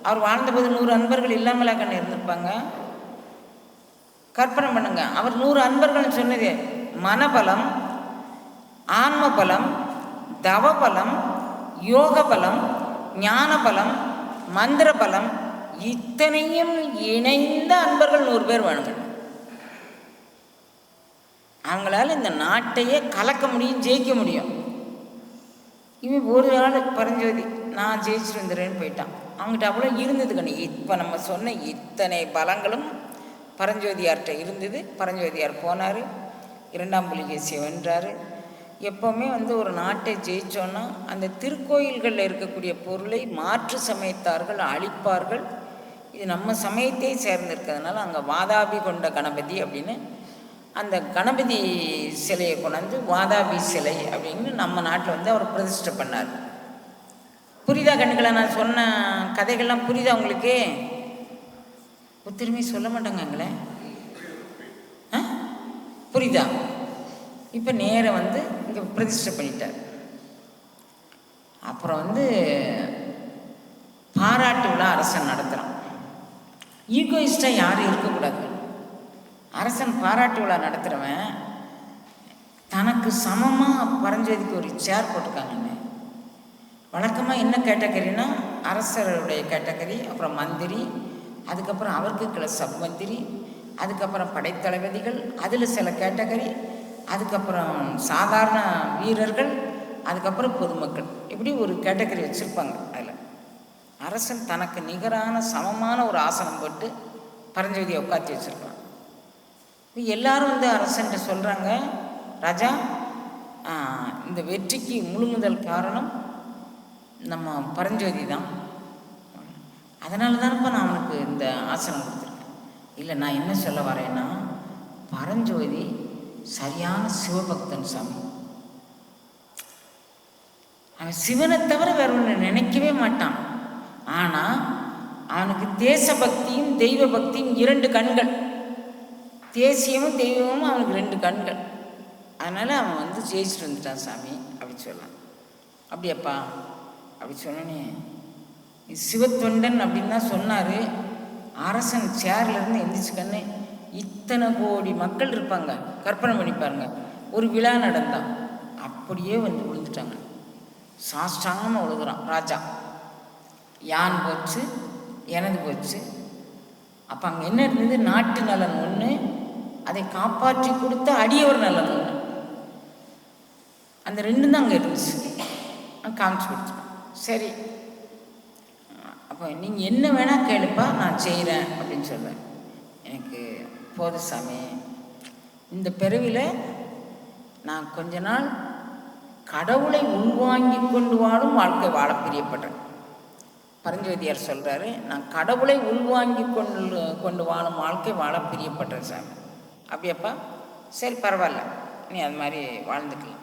Speaker 2: அவர் வாழ்ந்தபோது 100 அன்பர்கள் இல்லாமலா கண்ணு இருந்திருப்பாங்க? கற்பனை பண்ணுங்க. அவர் 100 அன்பர்கள் சொன்னது மனபலம், ஆன்ம பலம், தவபலம், யோக பலம், ஞான பலம், மந்திர பலம், இத்தனையும் இணைந்த அன்பர்கள் 100 பேர் வேணுங்க. அவங்களால இந்த நாட்டையே கலக்க முடியும், ஜெயிக்க முடியும். இவன் ஒரு ஆள் பரஞ்சோதி நான் ஜெயிச்சுட்டு வந்துடுறேன்னு போயிட்டான். அவங்ககிட்ட அவ்வளோ இருந்தது கண்ணு. இப்போ நம்ம சொன்ன இத்தனை பலங்களும் பரஞ்சோதியார்கிட்ட இருந்தது. பரஞ்சோதியார் போனார், 2ஆம் புலிகேசியை வென்றார். எப்போவுமே வந்து ஒரு நாட்டை ஜெயித்தோன்னா அந்த திருக்கோயில்களில் இருக்கக்கூடிய பொருளை மாற்று சமயத்தார்கள் அழிப்பார்கள். இது நம்ம சமயத்தை சேர்ந்திருக்கிறதுனால அங்கே வாதாபி கொண்ட கணபதி அப்படின்னு அந்த கணபதி சிலையை கொண்டாந்து வாதாபி சிலை அப்படின்னு நம்ம நாட்டில் வந்து அவர் பிரதிஷ்டை பண்ணார். புரியுதா கண்ணுக்களை? நான் சொன்ன கதைகள்லாம் புரியுதா உங்களுக்கு? ஒத்துருமே சொல்ல மாட்டாங்களே, புரியுதா? இப்போ நேரம் வந்து இங்கே பிரதிஷ்டை பண்ணிட்டார். அப்புறம் வந்து பாராட்டு விழா அரசன் நடத்துகிறான். ஈகோயிஸ்டாக யாரும் இருக்கக்கூடாது. அரசன் பாராட்டு விழா நடத்துகிறவன் தனக்கு சமமாக பரஞ்சோதிக்கு ஒரு சேர் போட்டிருக்காங்கன்னு. வழக்கமாக என்ன கேட்டகரின்னா அரசருடைய கேட்டகரி, அப்புறம் மந்திரி, அதுக்கப்புறம் அவருக்கு கீழே சப் மந்திரி, அதுக்கப்புறம் படைத்தளபதிகள், அதில் சில கேட்டகரி, அதுக்கப்புறம் சாதாரண வீரர்கள், அதுக்கப்புறம் பொதுமக்கள், இப்படி ஒரு கேட்டகரி வச்சுருப்பாங்க. அதில் அரசன் தனக்கு நிகரான சமமான ஒரு ஆசனம் போட்டு பரஞ்சோதியை உட்காத்தி வச்சுருப்பான். எல்லாரும் வந்து அரசன்ட்ட சொல்கிறாங்க, ராஜா இந்த வெற்றிக்கு முழு முதல் காரணம் நம்ம பரஞ்சோதி தான், அதனால தானப்பா நான் அவனுக்கு இந்த ஆசனம் கொடுத்துருக்கேன். இல்லை, நான் என்ன சொல்ல வரேன்னா, பரஞ்சோதி சரியான சிவபக்தன் சாமி. அவன் சிவனை தவிர வேற ஒன்று நினைக்கவே மாட்டான். ஆனால் அவனுக்கு தேசபக்தியும் தெய்வ பக்தியும் 2 கண்கள், தேசியமும் தெய்வமும் அவனுக்கு 2 கண்கள். அதனால் அவன் வந்து ஜெயிச்சுட்டு வந்துட்டான் சாமி அப்படின்னு சொல்லலாம். அப்படியாப்பா அப்படி சொன்னோன்னே, சிவத்தொண்டன் அப்படின்னு தான் சொன்னார். அரசன் சேர்லேருந்து எந்திரிச்சுக்கன்னு, இத்தனை கோடி மக்கள் இருப்பாங்க, கற்பனை பண்ணி பாருங்க, ஒரு விழா நடந்தான், அப்படியே வந்து விழுந்துட்டாங்க. சாஷ்டாங்கமாக விழுகுறான் ராஜா. யான் போச்சு, எனது போச்சு. அப்போ அங்கே என்ன இருந்தது? நாட்டு நலன் ஒன்று, அதை காப்பாற்றி கொடுத்த அடியவர் நலன் ஒன்று. அந்த 2 தான் அங்கே இருந்துச்சு. காமிச்சு கொடுத்துட்டோம். சரி, அப்போ நீங்கள் என்ன வேணால் கேளுப்பா, நான் செய்கிறேன் அப்படின்னு சொல்லுவேன். எனக்கு போது சாமி, இந்த பிறவியில் நான் கொஞ்ச நாள் கடவுளை உள்வாங்கி கொண்டு வாழும் வாழ்க்கை வாழ பிரியப்படுறேன். பரஞ்சோதியார் சொல்கிறாரு, நான் கடவுளை உள்வாங்கி கொண்டு வாழும் வாழ்க்கை வாழ பிரியப்படுறேன் சாமி. அப்படியாப்பா, சரி பரவாயில்ல, நீ அது மாதிரி வாழ்ந்துக்கலாம்.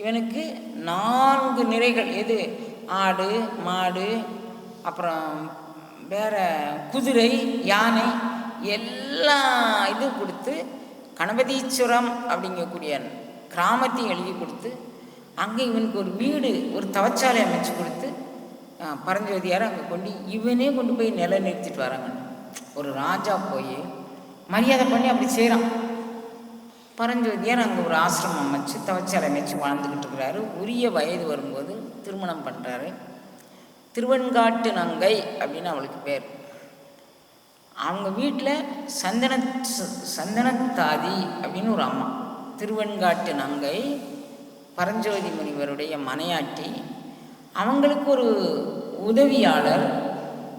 Speaker 2: இவனுக்கு 4 நிறைகள், எது? ஆடு, மாடு, அப்புறம் வேற குதிரை, யானை, எல்லா இதுவும் கொடுத்து கணபதீஸ்வரம் அப்படிங்கக்கூடிய கிராமத்தையும் எழுதி கொடுத்து, அங்கே இவனுக்கு ஒரு வீடு, ஒரு தவச்சாலை அமைச்சு கொடுத்து, பரஞ்சோதியார் அங்கே இவனே கொண்டு போய் நிலை நிறுத்திட்டு வராங்க. ஒரு ராஜா போய் மரியாதை பண்ணி அப்படி செய்கிறான். பரஞ்சோதியார் அங்கே ஒரு ஆசிரமம் அமைச்சு தவச்சாலை அமைச்சு வாழ்ந்துக்கிட்டு இருக்கிறாரு. உரிய வயது வரும்போது திருமணம் பண்ணுறாரு. திருவெண்காட்டு நங்கை அப்படின்னு அவளுக்கு பேர். அவங்க வீட்டில் சந்தனத்தாதி அப்படின்னு ஒரு அம்மா, திருவெண்காட்டு நங்கை, பரஞ்சோதி முனிவருடைய மனையாட்டி. அவங்களுக்கு ஒரு உதவியாளர்,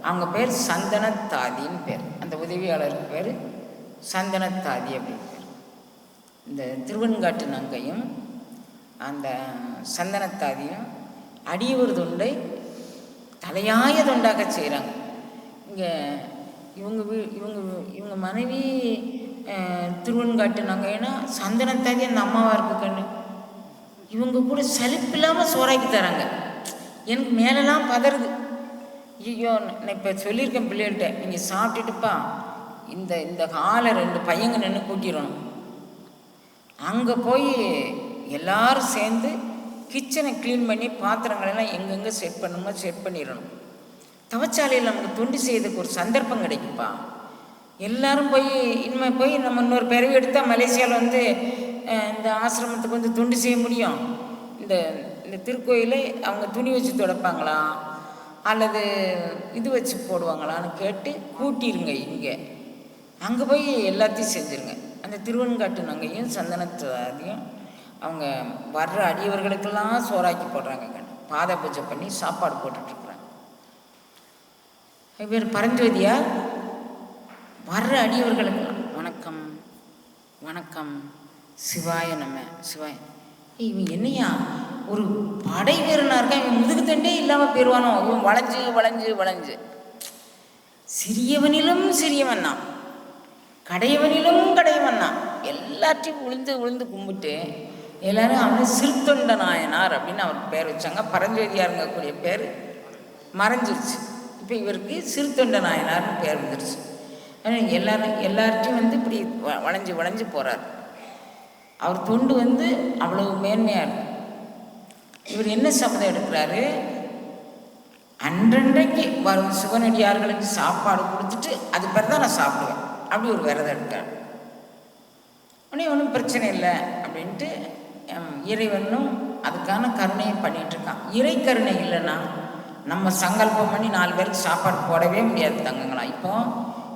Speaker 2: அவங்க பேர் சந்தனத்தாதின்னு பேர். அந்த உதவியாளருக்கு பேர் சந்தனத்தாதி அப்படின்னு பேர். இந்த திருவெண்காட்டு நங்கையும் அந்த சந்தனத்தாதியும் அடியவர் தொண்டை தலையாய தொண்டாக செய்கிறாங்க. இங்கே இவங்க மனைவி திருவெண்காட்டு நங்கைன்னா சந்தனத்தாதி அந்த அம்மாவாக இருக்கு கண்ணு. இவங்க கூட சலிப்பில்லாமல் சோறாக்கி தராங்க. எனக்கு மேலெல்லாம் பதறுது. ஐயோ, நான் இப்போ சொல்லியிருக்கேன் பிள்ளைகள்கிட்ட, நீங்கள் சாப்பிட்டுட்டுப்பா இந்த காலை 2 பையங்க நின்று கூட்டிடணும். அங்கே போய் எல்லாரும் சேர்ந்து கிச்சனை க்ளீன் பண்ணி பாத்திரங்களெல்லாம் எங்கெங்கே செட் பண்ணணுமோ செட் பண்ணிடணும். தவச்சாலையில் நமக்கு தொண்டு செய்யறதுக்கு ஒரு சந்தர்ப்பம் கிடைக்குப்பா. எல்லாரும் போய் இனிமேல் போய் நம்ம இன்னொரு பிறவி எடுத்தால் மலேசியாவில் வந்து இந்த ஆசிரமத்துக்கு வந்து தொண்டு செய்ய முடியும். இந்த திருக்கோயிலை அவங்க துணி வச்சு துடைப்பாங்களா அல்லது இது வச்சு போடுவாங்களான்னு கேட்டு கூட்டிருங்க. இங்கே அங்கே போய் எல்லாத்தையும் செஞ்சுருங்க. அந்த திருவெண்காட்டு நங்கையும் சந்தனத்தாதியும் அவங்க வர்ற அடியவர்களுக்கெல்லாம் சோறாக்கி போடுறாங்க. பாத பூஜை பண்ணி சாப்பாடு போட்டுட்ருக்குறாங்க. இவர் பரஞ்சோதியார் வர்ற அடியவர்களுக்கெல்லாம் வணக்கம் வணக்கம், சிவாய நம்ம சிவாய. இவன் என்னையா ஒரு படை வீரனாக இருக்கான், இவன் முதுகு தண்டே இல்லாமல் போயிடுவானோ, இவன் வளைஞ்சு வளைஞ்சு வளைஞ்சு சிறியவனிலும் சிறியவன் தான், கடையவனிலும் கடையவன் தான், எல்லாத்தையும் விழுந்து விழுந்து கும்பிட்டு எல்லாரும் அவனை சிறுத்தொண்ட நாயனார் அப்படின்னு அவருக்கு பேர் வச்சாங்க. பரஞ்சோதியாருங்கக்கூடிய பேர் மறைஞ்சிருச்சு. இப்போ இவருக்கு சிறுத்தொண்ட நாயனார்னு பேர் வந்துருச்சு. எல்லார்ட்டையும் வந்து இப்படி வளைஞ்சு வளைஞ்சு போகிறார். அவர் தொண்டு வந்து அவ்வளவு மேன்மையாக இருக்கு. இவர் என்ன சபதம் எடுக்கிறாரு? அன்றன்றைக்கு வரும் சிவனடியார்களுக்கு சாப்பாடு கொடுத்துட்டு அது பேர் தான் நான் சாப்பிடுவேன் அப்படி ஒரு விரதம் எடுக்கிறார். உடனே ஒன்றும் பிரச்சனை இல்லை அப்படின்ட்டு இறைவனும் அதுக்கான கருணையை பண்ணிகிட்ருக்கான். இறை கருணை இல்லைன்னா நம்ம சங்கல்பம் பண்ணி 4 பேருக்கு சாப்பாடு போடவே முடியாது தங்கங்களா. இப்போ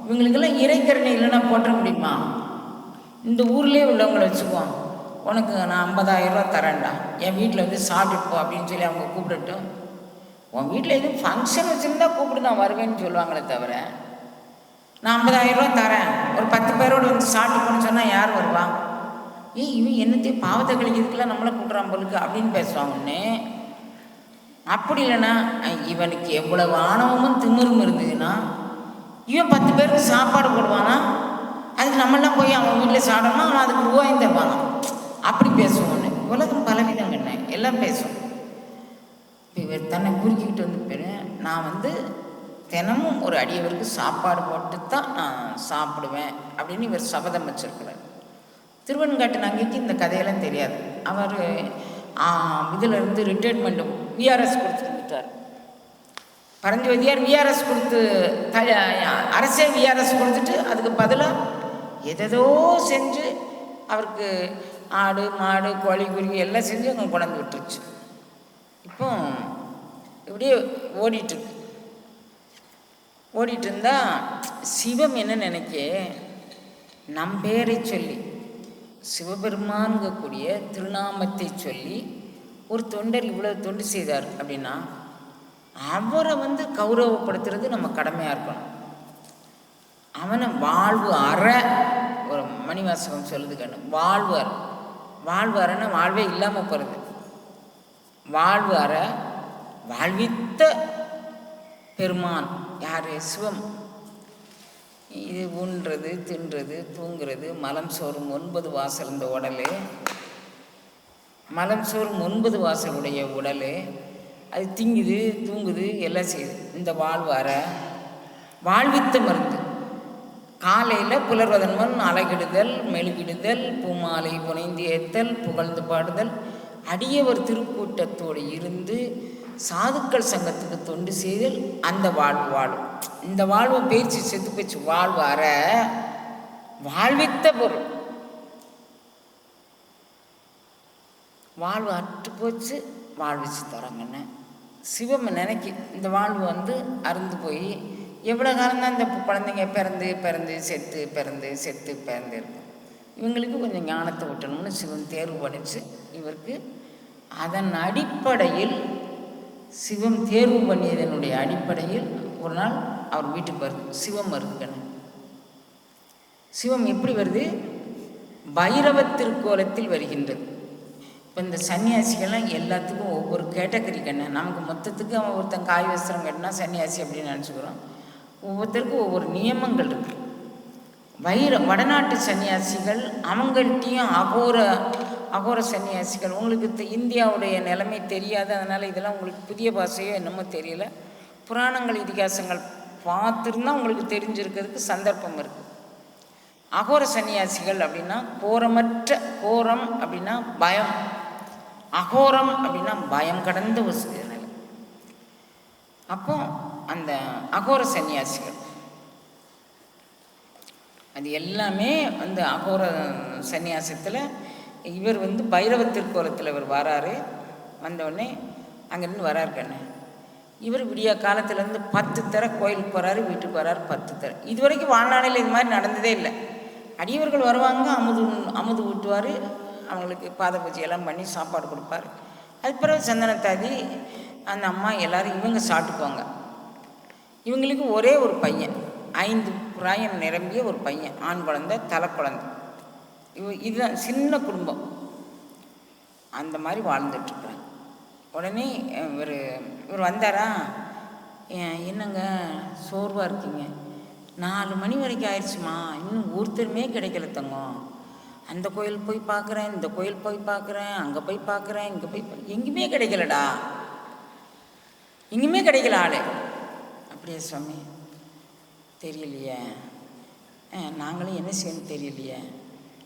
Speaker 2: இவங்களுக்கெல்லாம் இறைக்கரணை இல்லைன்னா போட்ட முடியுமா? இந்த ஊர்லேயே உள்ளவங்களை வச்சுக்குவோம், உனக்கு நான் 50,000 ரூபா தரேன்டா, என் வீட்டில் வந்து சாப்பிட்டுட்டு போ அப்படின்னு சொல்லி அவங்க கூப்பிடட்டும். உன் வீட்டில் எதுவும் ஃபங்க்ஷன் வச்சுருந்தா கூப்பிட்டு நான் வருவேன்னு சொல்லுவாங்களே தவிர, நான் 50,000 ரூபா தரேன் ஒரு 10 பேரோடு வந்து சாப்பிட்டு போன்னு சொன்னால் யார் வருவா? இவன் என்னத்தையும் பாவத்தை கழிக்கிறதுக்குலாம் நம்மளை கூட்டுறான் பொழுது அப்படின்னு பேசுவாங்கன்னு. அப்படி இல்லைன்னா இவனுக்கு எவ்வளவு ஆணவமும் திமிரும் இருந்ததுன்னா இவன் 10 பேருக்கு சாப்பாடு போடுவானா, அதுக்கு நம்மளாம் போய் அவன் வீட்டில் சாப்பிடணும்னா அவன் அதுக்கு ரூபாயும் தருவானா, அப்படி பேசுவோன்னு. உலகம் பலவிதங்கண்ணே, எல்லாம் பேசும். இப்போ இவர் தன்னை குறுக்கிக்கிட்டு வந்து பேர், நான் வந்து தினமும் ஒரு அடியவருக்கு சாப்பாடு போட்டு தான் நான் சாப்பிடுவேன் அப்படின்னு இவர் சபதம் வச்சிருக்கிறார். திருவெண்காட்டு நங்கைக்கு இந்த கதையெல்லாம் தெரியாது. அவர் இதில் இருந்து ரிட்டையர்மெண்ட் விஆர்எஸ் கொடுத்துருந்துட்டார். பரஞ்சோதியார் விஆர்எஸ் கொடுத்து அரசே விஆர்எஸ் கொடுத்துட்டு அதுக்கு பதிலாக எதோ செஞ்சு அவருக்கு ஆடு மாடு கோழி குருவி எல்லாம் செஞ்சு அங்கே கொண்டாந்து விட்டுருச்சு. இப்போ இப்படியே ஓடிட்டு இருந்தால் சிவம் என்ன நினைக்க, நம் பேரை சொல்லி சிவபெருமான்கக்கூடிய திருநாமத்தை சொல்லி ஒரு தொண்டர் இவ்வளவு தொண்டு செய்தார் அப்படின்னா அவரை வந்து கௌரவப்படுத்துறது நம்ம கடமையாக இருக்கணும். அவனை வாழ்வு அற, ஒரு மணிவாசகம் சொல்லுது கண்ணு, வாழ்வு அறன்னா வாழ்வே இல்லாமல் போகிறது. வாழ்வு அற வாழ்வித்த பெருமான் யார்? சிவம். இது உண்றது தின்றது தூங்குறது மலம் சோறும் 9 வாசல் இந்த உடல், மலம் சோறும் 9 வாசலுடைய உடல், அது திங்குது தூங்குது எல்லாம் செய்யுது. இந்த வாழ்வு அற வாழ்வித்த மருந்து. காலையில் புலர்வதன் முன் அலகிடுதல் மெழுகிடுதல் பூமாலை புனைந்து ஏத்தல் புகழ்ந்து பாடுதல் அடியவர் திருக்கூட்டத்தோடு இருந்து சாதுக்கள் சங்கத்துக்கு தொண்டு செய்தல், அந்த வாழ்வு வாழும். இந்த வாழ்வு பேச்சு செத்து போச்சு. வாழ்வு அற வாழ்வித்த பொருள், வாழ்வு அற்று போச்சு வாழ்விச்சு தராங்கன்னு சிவம் நினைக்கி. இந்த வாழ்வு வந்து அருந்து போய் எவ்வளோ காலம்தான் இந்த குழந்தைங்க பிறந்து செத்து இருக்கும். இவங்களுக்கு கொஞ்சம் ஞானத்தை விட்டணும்னு சிவம் தேர்வு பண்ணிச்சு இவருக்கு. அதன் அடிப்படையில் சிவம் தேர்வு பண்ணியதனுடைய அடிப்படையில் ஒரு நாள் அவர் வீட்டுக்கு வருது. சிவம் வருதுக்கண்ணு. சிவம் எப்படி வருது? பைரவ திருக்கோலத்தில் வருகின்றது. இப்போ இந்த சன்னியாசிகள்லாம் எல்லாத்துக்கும் ஒவ்வொரு கேட்டகரி கண்ணு. நமக்கு மொத்தத்துக்கு அவன் ஒருத்தன் காய் வஸ்திரம் கட்டினா சன்னியாசி அப்படின்னு நினச்சிக்கிறோம். ஒவ்வொருத்தருக்கும் ஒவ்வொரு நியமங்கள் இருக்குது. வடநாட்டு சன்னியாசிகள் அவங்கள்ட்டையும் அகோர சன்னியாசிகள். உங்களுக்கு இந்தியாவுடைய நிலைமை தெரியாது, அதனால் இதெல்லாம் உங்களுக்கு புதிய பாஷையோ என்னமோ தெரியல. புராணங்கள் இதிகாசங்கள் பார்த்துருந்தா உங்களுக்கு தெரிஞ்சிருக்கிறதுக்கு சந்தர்ப்பம் இருக்குது. அகோர சன்னியாசிகள் அப்படின்னா கோரம் அப்படின்னா பயம், அகோரம் அப்படின்னா பயம் கடந்த ஒரு நிலை. அப்போ அந்த அகோர சன்னியாசிகள் அது எல்லாமே வந்து அகோர சன்னியாசத்தில் இவர் வந்து பைரவ திருக்கோலத்தில் இவர் வராரு. வந்தவுடனே அங்கேருந்து வராரு கண்ணு. இவர் விடிய காலத்துலேருந்து 10 தடவை கோயிலுக்கு போகிறாரு, வீட்டுக்கு வராரு 10 தடவை. இது வரைக்கும் வாழ்நாளையில் இது மாதிரி நடந்ததே இல்லை. அடியவர்கள் வருவாங்க, அமுது ஊட்டுவார், அவங்களுக்கு பாத பூஜையெல்லாம் பண்ணி சாப்பாடு கொடுப்பார். அதுக்கு பிறகு சந்தனத்தாதி அந்த அம்மா எல்லோரும் இவங்க சாப்பிட்டுக்குவாங்க. இவங்களுக்கு ஒரே ஒரு பையன், 5 பிராயம் நிரம்பிய ஒரு பையன், ஆண் குழந்தை, தலை குழந்தை. இதுதான் சின்ன குடும்பம். அந்த மாதிரி வாழ்ந்துட்டுருக்குறாங்க. உடனே இவர் வந்தாரா, என்னங்க சோர்வாக இருக்கீங்க, 4 மணி வரைக்கும் ஆயிடுச்சுமா, இன்னும் ஒருத்தருமே கிடைக்கல தங்கம். அந்த கோயில் போய் பார்க்குறேன், இந்த கோயில் போய் பார்க்குறேன், அங்கே போய் பார்க்குறேன், இங்கே போய் எங்கேயுமே கிடைக்கலடா, எங்கேயுமே கிடைக்கல ஆளு. அப்படியே சுவாமி தெரியலையே, நாங்களும் என்ன செய்யணும் தெரியலையே,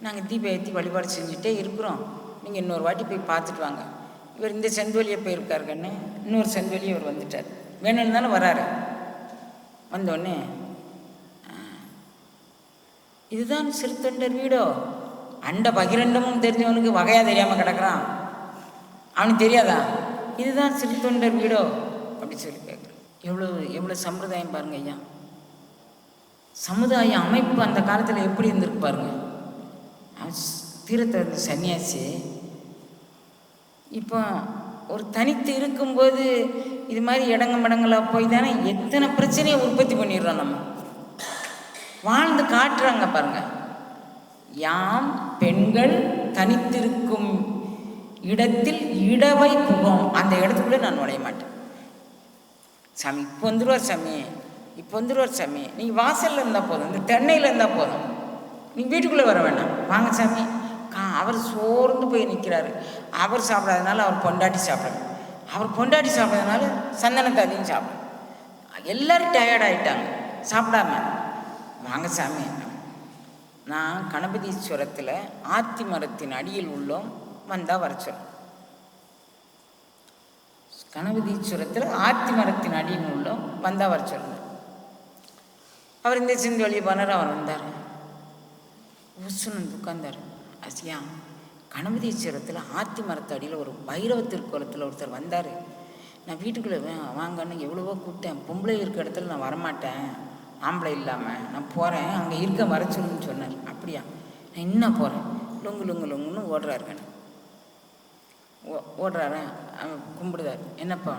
Speaker 2: நாங்கள் தீபம் ஏற்றி வழிபாடு செஞ்சுட்டே இருக்கிறோம், நீங்கள் இன்னொரு வாட்டி போய் பார்த்துட்டு வாங்க. இவர் இந்த செந்தோலியை போயிருக்காரு கண்ணு, இன்னொரு செந்தோலியை இவர் வந்துட்டார். வேணும்னு தானே வராரு. வந்தோடனே இதுதான் சிறுத்தொண்டர் வீடோ, அண்ட பகிரண்டமும் தெரிஞ்சவனுக்கு வகையாக தெரியாமல் கிடக்கிறான், அவனுக்கு தெரியாதா? இதுதான் சிறுத்தொண்டர் வீடோ அப்படி சொல்லி கேட்குறேன். எவ்வளோ எவ்வளோ சம்பிரதாயம் பாருங்க ஐயா. சமுதாய அமைப்பு அந்த காலத்தில் எப்படி இருந்திருக்கு பாருங்க. தீரத்தை இருந்த சன்னியாசி இப்போ ஒரு தனித்து இருக்கும்போது இது மாதிரி மடங்களாக போய் தானே எத்தனை பிரச்சனையை உற்பத்தி பண்ணிடுறோம். நம்ம வாழ்ந்து காட்டுறாங்க பாருங்க. யாம் பெண்கள் தனித்திருக்கும் இடத்தில் இடவை புகும், அந்த இடத்துக்குள்ளே நான் நுழைய மாட்டேன். சாமி இப்போ வந்துடுவார் சாமி, இப்போ வந்துடுவார் சாமி. நீங்கள் வாசலில் இருந்தால் போதும், இந்த தென்னையில் இருந்தால் போதும், நீங்கள் வீட்டுக்குள்ளே வர வேண்டாம், வாங்க சாமி. அவர் சோர்ந்து போய் நிற்கிறாரு. அவர் சாப்பிடாதனால அவர் பொண்டாட்டி சாப்பிடணும், அவர் பொண்டாட்டி சாப்பிடாதனால சந்தனத்தை அதிகம் சாப்பிடும். எல்லோரும் டயர்ட் ஆகிட்டாங்க சாப்பிடாம. வாங்க சாமி, நான் கணபதீஸ்வரத்தில் ஆத்தி மரத்தின் அடியில் உள்ளோம், வந்தால் வர சொல்லும். கணபதீஸ்வரத்தில் ஆத்தி மரத்தின் அடியில் உள்ளோம், வந்தால் வர சொல்லுங்க. அவர் இந்த சிந்து வழியை பண்ணார். அவர் வந்தார், உசுன்னு உட்கார்ந்தார். அசியா, கணபதீஸ்வரத்தில் ஆத்தி மரத்து அடியில் ஒரு பைரவ திருக்கோலத்தில் ஒருத்தர் வந்தார். நான் வீட்டுக்குள்ளே வாங்கன்னு எவ்வளவோ கூப்பிட்டேன். பொம்பளை இருக்க இடத்துல நான் வரமாட்டேன், ஆம்பளை இல்லாமல் நான் போகிறேன், அங்கே இருக்க வர சொல்லுன்னு சொன்னார். அப்படியா, நான் இன்னும் போகிறேன். லொங்குன்னு ஓடுறாரு. கண்ணு ஓடுறாரு, அவன் கும்பிடுதார். என்னப்பா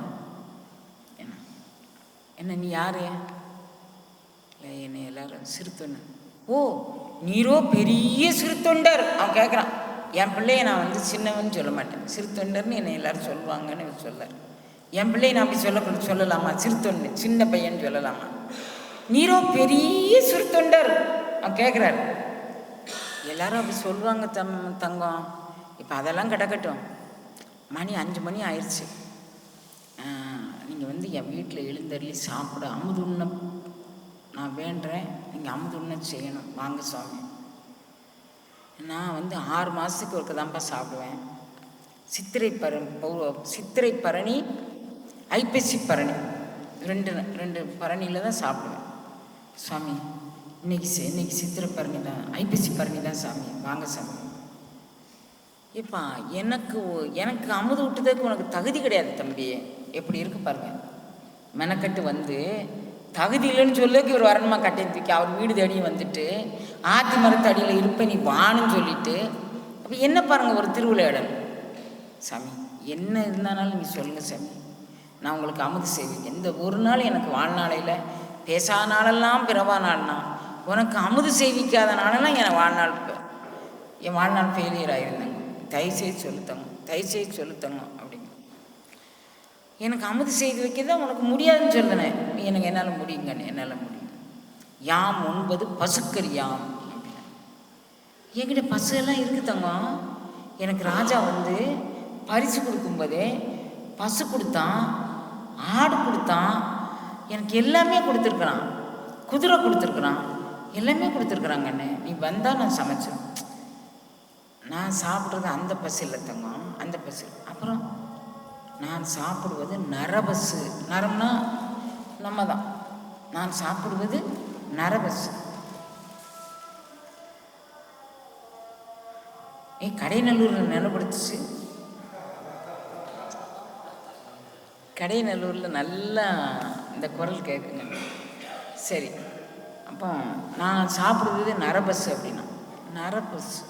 Speaker 2: என்ன நீ யார்? இல்லை, என்னை எல்லாரும் சிறுத்தொண்டு. ஓ, நீரோ பெரிய சிறுத்தொண்டர். அவன் கேட்குறான். என் பிள்ளைய நான் சின்னவன்னு சொல்ல மாட்டேன், சிறுத்தொண்டர்னு என்னை எல்லாரும் சொல்லுவாங்கன்னு சொல்லார். என் பிள்ளையை நான் அப்படி சொல்லலாமா? சிறுத்தொண்டு, சின்ன பையன் சொல்லலாமா? நீரோ பெரிய சிறுத்தொண்டர். அவன் கேட்குறாரு. எல்லாரும் அப்படி சொல்லுவாங்க தங்கம். இப்போ அதெல்லாம் கிடக்கட்டும், மணி 5 மணி ஆயிடுச்சு. நீங்கள் என் வீட்டில் எழுந்தருளி சாப்பிட அமுது உண்ண நான் வேண்டுறேன். நீங்கள் அமுது உண்ண செய்யணும், வாங்க சுவாமி. நான் 6 மாதத்துக்கு ஒருக்க தான்ப்பா சாப்பிடுவேன். சித்திரை பரணி ஐப்பசி பரணி ரெண்டு பரணியில் தான் சாப்பிடுவேன். சாமி, இன்னைக்கு சித்திரை பரணி தான், ஐப்பசி பரணி தான் சாமி, வாங்க சாமி. ஏப்பா, எனக்கு அமுது விட்டதுக்கு உனக்கு தகுதி கிடையாது தம்பி. எப்படி இருக்கு பாருங்க. மெனக்கட்டு தகுதி இல்லைன்னு சொல்லுக்கு இவர் வரணுமா? கட்டையை தூக்கி அவர் வீடு தேடி வந்துட்டு ஆத்தி மரத்து அடியில் இருப்ப நீ வான்னு சொல்லிட்டு, அப்போ என்ன பாருங்கள் ஒரு திருவிழா இடம். சாமி, என்ன இருந்தாலும் நீங்கள் சொல்லுங்கள் சாமி, நான் உங்களுக்கு அமுது செய்வேன். எந்த ஒரு நாள் எனக்கு வாழ்நாளையில் பேசா நாளெல்லாம் பிறவா நாள்னா, உனக்கு அமுது செய்விக்காத நாளெல்லாம் என் வாழ்நாள் ஃபெயிலியர் ஆகிருந்தாங்க. தயவுசெய்து சொல்லுத்தங்க அப்படிங்க. எனக்கு அமுது செய்து வைக்கிறதா உனக்கு முடியாதுன்னு சொல்லுனேன். எனக்கு என்னால் முடியுங்கன்னு, என்னால் முடியும். யாம் உண்பது பசுக்கறி யாம் அப்படின்னா, என்கிட்ட பசு எல்லாம் இருக்குது தங்கம். எனக்கு ராஜா பரிசு கொடுக்கும்போதே பசு கொடுத்தான், ஆடு கொடுத்தான், எனக்கு எல்லாமே கொடுத்துருக்குறான், குதிரை கொடுத்துருக்குறான், எல்லாமே கொடுத்துருக்குறாங்கண்ணே. நீ வந்தால் நான் சமைச்சேன். நான் சாப்பிட்றது அந்த பசு இல்லை தங்கம், அந்த பசு. அப்புறம் நான் சாப்பிடுவது நரபசு. நரம்னா நம்ம தான். நான் சாப்பிடுவது நரபசு. கடைநல்லூரில் நிலப்படுத்துச்சு. கடைநல்லூரில் நல்லா இந்த குரல் கேட்குங்க. சரி, அப்போ நான் சாப்பிடுவது நரபசு அப்படின்னா, நரபசு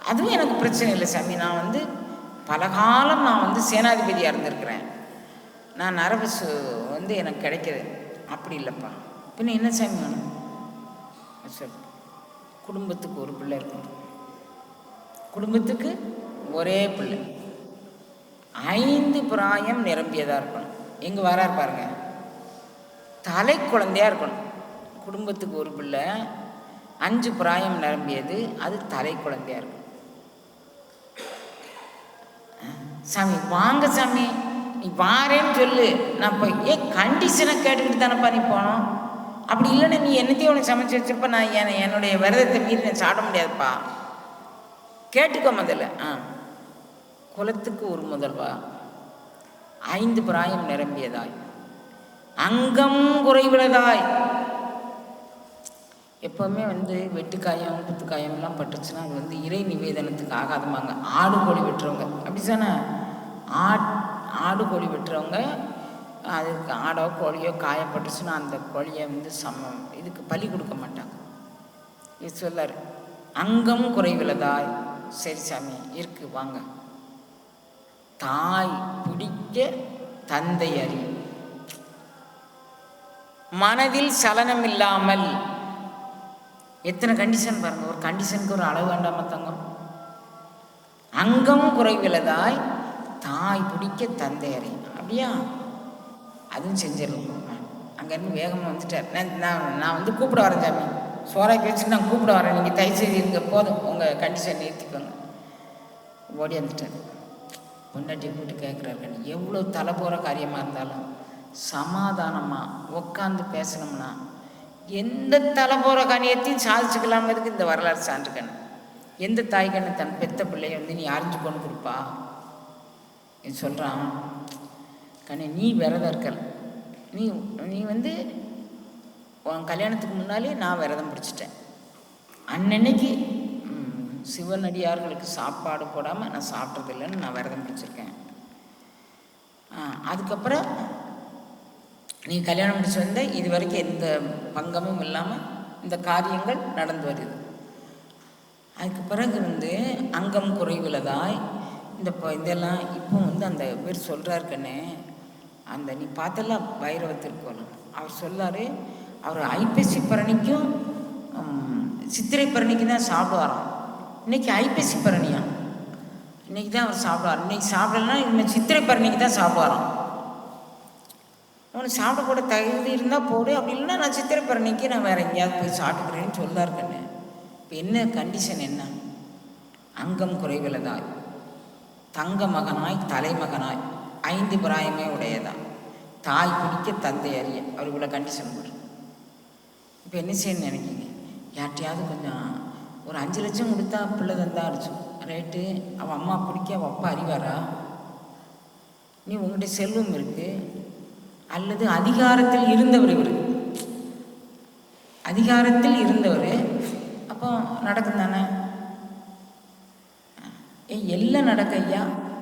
Speaker 2: அதுவும் எனக்கு பிரச்சனை இல்லை சாமி. நான் பல காலம் நான் சேனாதிபதியாக இருந்திருக்கிறேன். நான் நரபசு எனக்கு கிடைக்கிது. அப்படி இல்லைப்பா, பின்ன என்ன சாமி வேணும்? சொல், குடும்பத்துக்கு ஒரு பிள்ளை இருக்கணும். குடும்பத்துக்கு ஒரே பிள்ளை, 5 பிராயம் நிரம்பியதாக இருக்கணும். எங்கே வரார் பாருங்க, தலை குழந்தையாக இருக்கணும். குடும்பத்துக்கு ஒரு பிள்ளை, 5 பிராயம் நிரம்பியது, அது தலை குழந்தையாக இருக்கும். சாமி வாங்க சாமி, நீ வாரேன்னு சொல்லு, நான் போய் கண்டிஷனை கேட்டுக்கிட்டு தானப்பா நீ போனோம். அப்படி இல்லைன்னா நீ என்னத்தையும் உனக்கு சமைச்சு வச்சிருப்ப, நான் என்னுடைய விரதத்தை மீறி நான் சாப்பிட முடியாதுப்பா. கேட்டுக்கோ முதல்ல. குலத்துக்கு ஒரு முதல்வா, 5 பிராயம் நிரம்பியதாய், அங்கம் குறைவிலதாய். எப்போவுமே வெட்டுக்காயம் குத்துக்காயம்லாம் பட்டுச்சுன்னா அது இறை நிவேதனத்துக்கு ஆகாதமாங்க. ஆடு கோழி வெட்டுறவங்க அப்படி தானே, ஆடு கோழி வெட்டுறவங்க அதுக்கு ஆடோ கோழியோ காயப்பட்டுச்சுன்னா அந்த கோழியை வந்து இதுக்கு பலி கொடுக்க மாட்டாங்க. இது சொல்லார், அங்கம் குறைவிலதாய். சரி சாமி இருக்கு வாங்க. தாய் பிடிக்க தந்தை அறி. மனதில் சலனம் இல்லாமல். எத்தனை கண்டிஷன் பாருங்க, ஒரு கண்டிஷனுக்கு ஒரு அளவு வேண்டாம தங்கம். அங்கம் குறைவிலதாய் தாய் பிடிக்க தந்தை அறி. அப்படியா, அதுவும் செஞ்சிடலாம். அங்கேருந்து வேகமாக வந்துட்டார். நான் வந்து கூப்பிட வரேன் சாமி, சோறாக்கி வச்சுட்டு நான் கூப்பிட வரேன், நீங்கள் தயவுசெய்து இருக்க, போதும் உங்கள் கண்டிஷன் நிறுத்திக்கோங்க. ஓடி வந்துட்டார். பொண்டாட்டியை கூப்பிட்டு கேட்குறாரு, எவ்வளோ தலை போகிற காரியமாக இருந்தாலும் சமாதானமாக உட்காந்து பேசணும்னா எந்த தலை போகிற காரியத்தையும் சாதிச்சுக்கலாமதுக்கு இந்த வரலாறு சான்றுக்கண்ணு. எந்த தாய்க்கண்ணு தன் பெத்த பிள்ளைய வந்து நீ அறிஞ்சு கொண்டு கொடுப்பா? இது சொல்கிறான், கண்ணு நீ விரதம் இருக்கல, நீ வந்து உன் கல்யாணத்துக்கு முன்னாலே நான் விரதம் பிடிச்சிட்டேன். அன்னன்னைக்கு சிவனடியார்களுக்கு சாப்பாடு போடாமல் நான் சாப்பிட்றதில்லைன்னு நான் விரதம் பிடிச்சிருக்கேன். அதுக்கப்புறம் நீ கல்யாணம் முடிச்சு வந்த இது வரைக்கும் எந்த பங்கமும் இல்லாமல் இந்த காரியங்கள் நடந்து வருது. அதுக்கு பிறகு வந்து அங்கம் குறைவிலதாய் இதெல்லாம் இப்போ வந்து அந்த பேர் சொல்கிறாருக்கண்ணே. அந்த நீ பார்த்தெல்லாம் பைரவத்திற்கோலம் அவர் சொல்லார், அவர் ஐப்பசி பரணிக்கும் சித்திரை பரணிக்கு தான் சாப்பிடுவாராம். இன்றைக்கி ஐப்பசி பரணியா, இன்றைக்கி தான் அவர் சாப்பிடுவார். இன்றைக்கி சாப்பிடலன்னா இன்னும் சித்திரை பரணிக்கு தான் சாப்பிடுவாராம். உனக்கு சாப்பிட கூட தகுதி இருந்தால் போடு, அப்படி இல்லைன்னா நான் சித்திரை பரணிக்கு நான் வேறு எங்கேயாவது போய் சாப்பிட்டுக்கிறேன்னு சொல்லாருக்கண்ணே. இப்போ என்ன கண்டிஷன் என்ன? அங்கம் குறைவிலதாய் தங்க மகனாய் தலைமகனாய் 5 பிராயமே உடையதான் தாய் பிடிக்க தந்தை அறிய. அவர் இவ்வளோ கண்டிஷன் போடுற. இப்போ என்ன செய்யணும்னு நினைக்கிங்க? யார்ட்டையாவது கொஞ்சம் ஒரு 5 லட்சம் கொடுத்தா பிள்ளை தந்தா அடிச்சோம் ரேட்டு. அவள் அம்மா பிடிக்க அவள் அப்பா அறிவாரா? நீ உங்கள்கிட்ட செல்வம் இருக்குது, அல்லது அதிகாரத்தில் இருந்தவர், இவர் அதிகாரத்தில் இருந்தவர், அப்போ நடக்கும் தானே? எல்லாம் நடக்க ஐயா.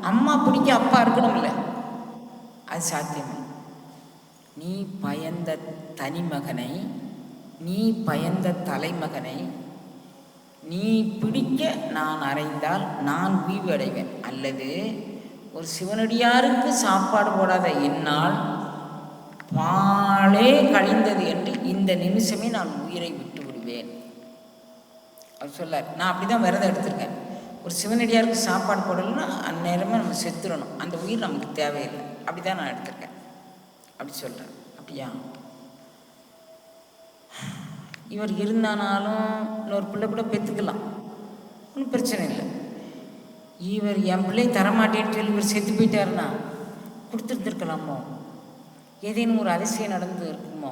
Speaker 2: அம்மா பிடிக்க அப்பா இருக்கணும்ல, அது சாத்தியமே. நீ பயந்த தனிமகனை, நீ பயந்த தலைமகனை நீ பிடிக்க நான் அறைந்தால் நான் உய்வு அடைவேன். அல்லது ஒரு சிவனடியாருக்கு சாப்பாடு போடாத என்னால் பாலே கழிந்தது என்று இந்த நிமிஷமே நான் உயிரை விட்டு விடுவேன். அவர் சொல்லார், நான் அப்படி தான் விரதம் எடுத்திருக்கேன். ஒரு சிவனடியாருக்கு சாப்பாடு போடலைன்னா அந்நேரமே நம்ம செத்துடணும், அந்த உயிர் நமக்கு தேவையில்லை. அப்படி தான் நான் எடுத்திருக்கேன். அப்படி சொல்கிறேன். அப்படியா? இவர் இருந்தானாலும் இன்னொரு பிள்ளை கூட பெற்றுக்கலாம், ஒன்றும் பிரச்சனை இல்லை. இவர் என் பிள்ளை தரமாட்டேன்னு சொல்லி இவர் செத்து போயிட்டாருன்னா கொடுத்துருந்துருக்கலாமோ? ஏதேனும் ஒரு அதிசயம் நடந்து இருக்குமோ?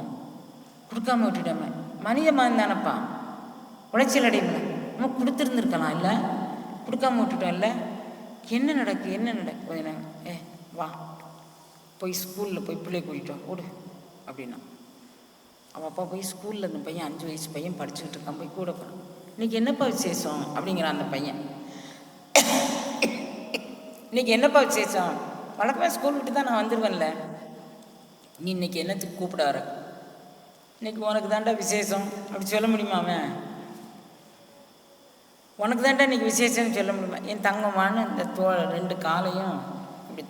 Speaker 2: கொடுக்காம விட்டுடாம மனித மாதிரி தானப்பா, உளைச்சல் அடையல, நம்ம கொடுத்துருந்துருக்கலாம். இல்லை கொடுக்காம விட்டுட்டோம். இல்லை என்ன நடக்கு கொஞ்ச நேரம் வா போய் ஸ்கூலில் போய் பிள்ளை கூட்டிட்டோம் ஓடு அப்படின்னா, அவள் அப்பா போய் ஸ்கூலில் அந்த பையன் 5 வயசு பையன் படிச்சுக்கிட்டு இருக்கான், போய் கூட போகிறான். இன்றைக்கி என்னப்பா விசேஷம் அப்படிங்கிறான் அந்த பையன். இன்றைக்கி என்னப்பா விசேஷம்? வழக்கமாக ஸ்கூல் விட்டு தான் நான் வந்துடுவேன்ல, நீ இன்றைக்கி என்னத்துக்கு கூப்பிட வர? இன்றைக்கி உனக்கு தாண்டா விசேஷம் அப்படி சொல்ல முடியுமா? அவன் உனக்கு தாண்டா இன்றைக்கி விசேஷம்னு சொல்ல முடியுமா? என் தங்கம்மான்னு இந்த 2 காலையும் இப்படி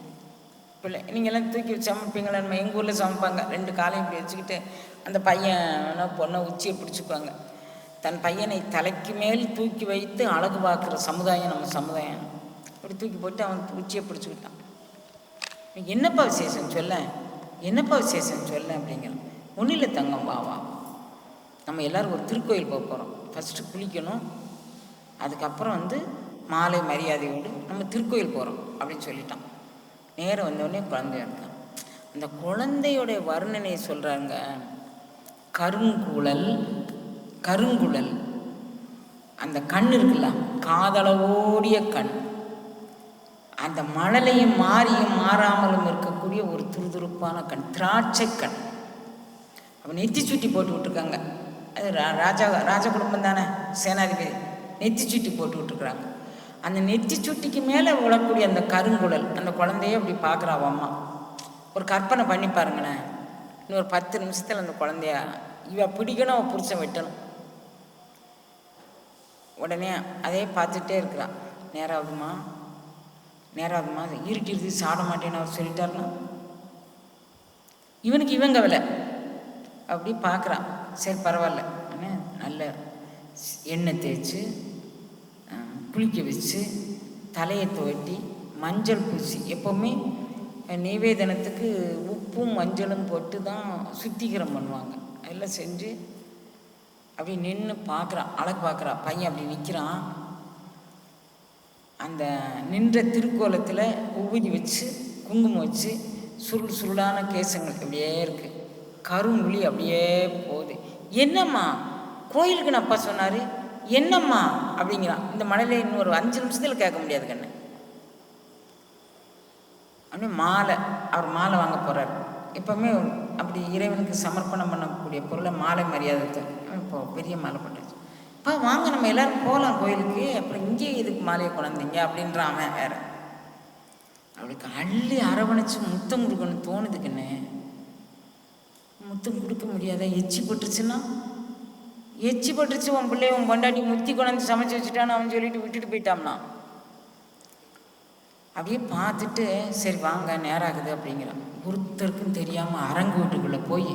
Speaker 2: பிள்ளை நீங்கள்லாம் தூக்கி சமைப்பீங்களா? நம்ம எங்கள் ஊரில் சமைப்பாங்க. 2 காலையும் இப்படி வச்சுக்கிட்டு அந்த பையனை பொண்ணை உச்சியை பிடிச்சிக்குவாங்க. தன் பையனை தலைக்கு மேல் தூக்கி வைத்து அழகு பார்க்குற சமுதாயம் நம்ம சமுதாயம். அப்படி தூக்கி போட்டு அவன் உச்சியை பிடிச்சிக்கிட்டான். என்னப்பா விசேஷம் சொல்ல, என்னப்பா விசேஷம் சொல்ல அப்படிங்கிறான். ஒன்றும் இல்லை தங்கம், வா வா நம்ம எல்லோரும் ஒரு திருக்கோயில் போக போகிறோம். ஃபஸ்ட்டு குளிக்கணும், அதுக்கப்புறம் வந்து மாலை மரியாதையோடு நம்ம திருக்கோயில் போகிறோம் அப்படின்னு சொல்லிட்டான். நேரம் வந்தோடனே குழந்தைய இருக்கான். அந்த குழந்தையோடைய வர்ணனையை சொல்கிறாங்க. கருங்குழல் அந்த கண் இருக்குல்ல, காதளவோடிய கண், அந்த மழலையும் மாறியும் மாறாமலும் இருக்கக்கூடிய ஒரு துருதுருப்பான கண், திராட்சை கண். அவன் நெத்தி சுட்டி போட்டு விட்டுருக்காங்க. அது ராஜ குடும்பம் தானே, சேனாதிபதி நெத்தி சுட்டி போட்டு விட்டுருக்குறாங்க. அந்த நெத்தி சுட்டிக்கு மேலே விழக்கூடிய அந்த கருங்குழல், அந்த குழந்தைய அப்படி பார்க்குறா அவன் அம்மா. ஒரு கற்பனை பண்ணி பாருங்களேன், இன்னொரு 10 நிமிஷத்தில் அந்த குழந்தைய இவ பிடிக்கணும், அவன் புருஷன் வெட்டணும். உடனே அதே பார்த்துட்டே இருக்கிறான். நேராகுதுமா நேராகுதுமா, இருட்டிடுது, சாட மாட்டேன்னு அவர் சொல்லிட்டாருன்னா இவனுக்கு இவன் கவலை. அப்படி பார்க்குறான். சரி பரவாயில்ல, நல்ல எண்ணெய் தேய்ச்சி குளிக்க வச்சு தலையை துவட்டி மஞ்சள் பூசி, எப்போவுமே நெய்வேதனத்துக்கு உப்பும் மஞ்சளும் போட்டு தான் சுத்திகரம் பண்ணுவாங்க. அதெல்லாம் செஞ்சு அப்படி நின்று பார்க்குறான், அழகு பார்க்குறான். பையன் அப்படி நிற்கிறான். அந்த நின்ற திருக்கோலத்தில் உபதி வச்சு குங்குமம் வச்சு சுருள் சுருளான கேசங்கள் அப்படியே இருக்குது, கருங்குழி அப்படியே போகுது. என்னம்மா கோயிலுக்கு அப்பா சொன்னார், என்னம்மா அப்படிங்கிறான். இந்த மழையில் இன்னொரு 5 நிமிஷத்தில் கேட்க முடியாது கண்ணு. அப்படியே மாலை, அவர் மாலை வாங்க போகிறார். எப்போவுமே அப்படி இறைவனுக்கு சமர்ப்பணம் பண்ணக்கூடிய பொருளை மாலை மரியாதை. இப்போ பெரிய மாலை போட்டாச்சு. அப்பா வாங்க நம்ம எல்லோரும் போகலாம் கோயிலுக்கு, அப்புறம் இங்கே இதுக்கு மாலையை கொண்டாந்தீங்க அப்படின்றான் அவன் வேற. அவளுக்கு அள்ளி அரவணைச்சு முத்தம் கொடுக்கணும்னு தோணுதுக்குன்னு. முத்தம் கொடுக்க முடியாத, எச்சி போட்டுருச்சுன்னா, எச்சி போட்டுருச்சு உன் பிள்ளைய உன் கொண்டாடி முத்தி கொண்டாந்து சமைச்சு வச்சுட்டான்னு அவன் சொல்லிட்டு விட்டுட்டு போயிட்டான்னா. அப்படியே பார்த்துட்டு சரி வாங்க நேராகுது அப்படிங்கிறான். ஒருத்தருக்கும் தெரியாமல் அரங்கு வீட்டுக்குள்ளே போய்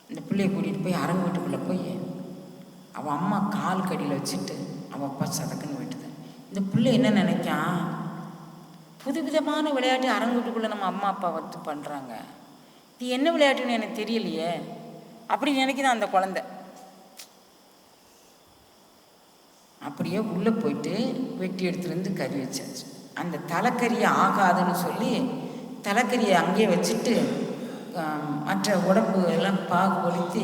Speaker 2: இந்த பிள்ளையை கூட்டிகிட்டு போய் அரங்கு வீட்டுக்குள்ளே போய் அவன் அம்மா கால் கடியில் வச்சுட்டு அவன் அப்பா சதக்குன்னு விட்டுது. இந்த பிள்ளை என்ன நினைக்கான், புதுவிதமான விளையாட்டு அரங்கு வீட்டுக்குள்ளே நம்ம அம்மா அப்பா வந்து பண்ணுறாங்க, இது என்ன விளையாட்டுன்னு எனக்கு தெரியலையே அப்படி நினைக்குதான் அந்த குழந்தை. அப்படியே உள்ளே போயிட்டு வெட்டி எடுத்துலேருந்து கறி வச்சாச்சு. அந்த தலைக்கறியை ஆகாதுன்னு சொல்லி தலைக்கறியை அங்கேயே வச்சுட்டு மற்ற உடம்பு எல்லாம் பாகு ஒழித்து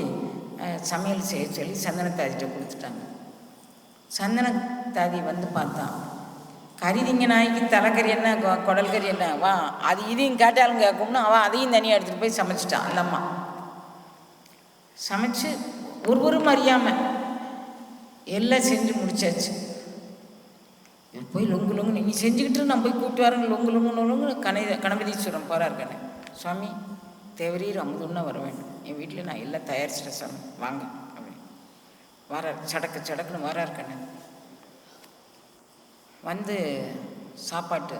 Speaker 2: சமையல் செய்ய சொல்லி சந்தனத்தாதிகிட்ட கொடுத்துட்டாங்க. சந்தனத்தாதி வந்து பார்த்தான், கறி திங்க நாய்க்கு தலைக்கறி என்ன குடல் கறி என்ன, வா அது இதையும் கேட்டாலும் கேட்கும்னு அவன் அதையும் தனியாக எடுத்துகிட்டு போய் சமைச்சிட்டான். அந்த அம்மா சமைச்சு ஒருவரும் அறியாமல் எல்லாம் செஞ்சு முடிச்சாச்சு. போய் லொங்கு லொங்கு நீ செஞ்சுக்கிட்டு நான் போய் கூப்பிட்டு வரேங்க, லொங்கு லொங்கு லொங்கு கணபதீஸ்வரம் போகிறார் கண்ணு. சுவாமி தேவரீர் அமுதுன்னா வர வேண்டும், என் வீட்டில் நான் எல்லாம் தயாரிச்சிட்டேன் சாமி வாங்க அப்படின்னு வரார். சடக்குன்னு வரார் கண்ணு. வந்து சாப்பாட்டு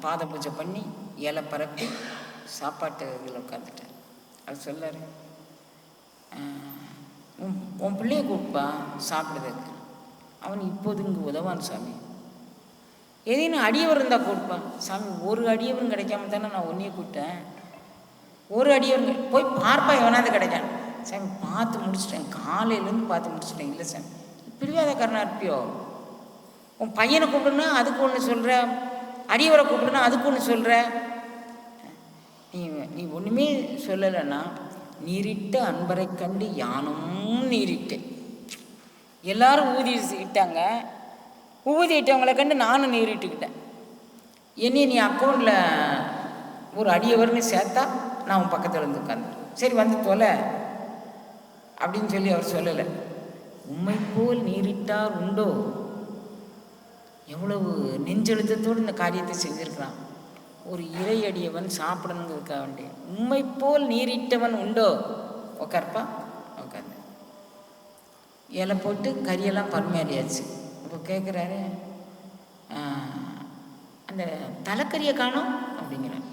Speaker 2: பாத பூஜை பண்ணி இலை பரப்பி சாப்பாட்டு இதில் உட்காந்துட்டேன். அது சொல்லார், உன் பிள்ளைய கூப்பிப்பா சாப்பிடுறதுக்கு, அவன் இப்போது இங்கே உதவான் சாமி. எதையும் அடியவர் இருந்தால் கூப்பிப்பான் சாமி. ஒரு அடியவரும் கிடைக்காம தானே நான் ஒன்றையே கூப்பிட்டேன். ஒரு அடியவர் போய் பார்ப்பா எவனாவது கிடைக்கான் சாமி. பார்த்து முடிச்சிட்டேன், காலையிலேருந்து பார்த்து முடிச்சிட்டேன். இல்லை சாமி பிரிவாதக்காரனா இருப்பியோ, உன் பையனை கூப்பிடுனா அதுக்கு ஒன்று சொல்கிற, அடியவரை கூப்பிடுனா அதுக்கு ஒன்று சொல்கிற. நீ ஒன்றுமே சொல்லலைன்னா நீரிட்ட அன்பரை கண்டு யானும் நீரிட்டேன். எல்லாரும் ஊதி இட்டாங்க, ஊதி இட்டவங்களை கண்டு நானும் நீரிட்டுக்கிட்டேன். என்னைய நீ அக்கௌண்ட்டில் ஒரு அடியவர்னு சேர்த்தா நான் உன் பக்கத்தில் வந்து உட்காந்து சரி வந்து தொலை அப்படின்னு சொல்லி அவர் சொல்லலை. உண்மை போல் நீரிட்டார் உண்டோ, எவ்வளவு நெஞ்செழுத்தத்தோடு இந்த காரியத்தை செஞ்சுருக்கிறான். ஒரு இறை அடியவன் சாப்பிடணுங்கிறதுக்காக வேண்டிய உண்மை போல் நீரிட்டவன் உண்டோ. உட்கார்ப்பா உட்காந்து இலை போட்டு கறியெல்லாம் பரிமாறியாச்சு. இப்போ கேட்குறாரு, அந்த தலைக்கறியை காணோம் அப்படிங்கிறான்.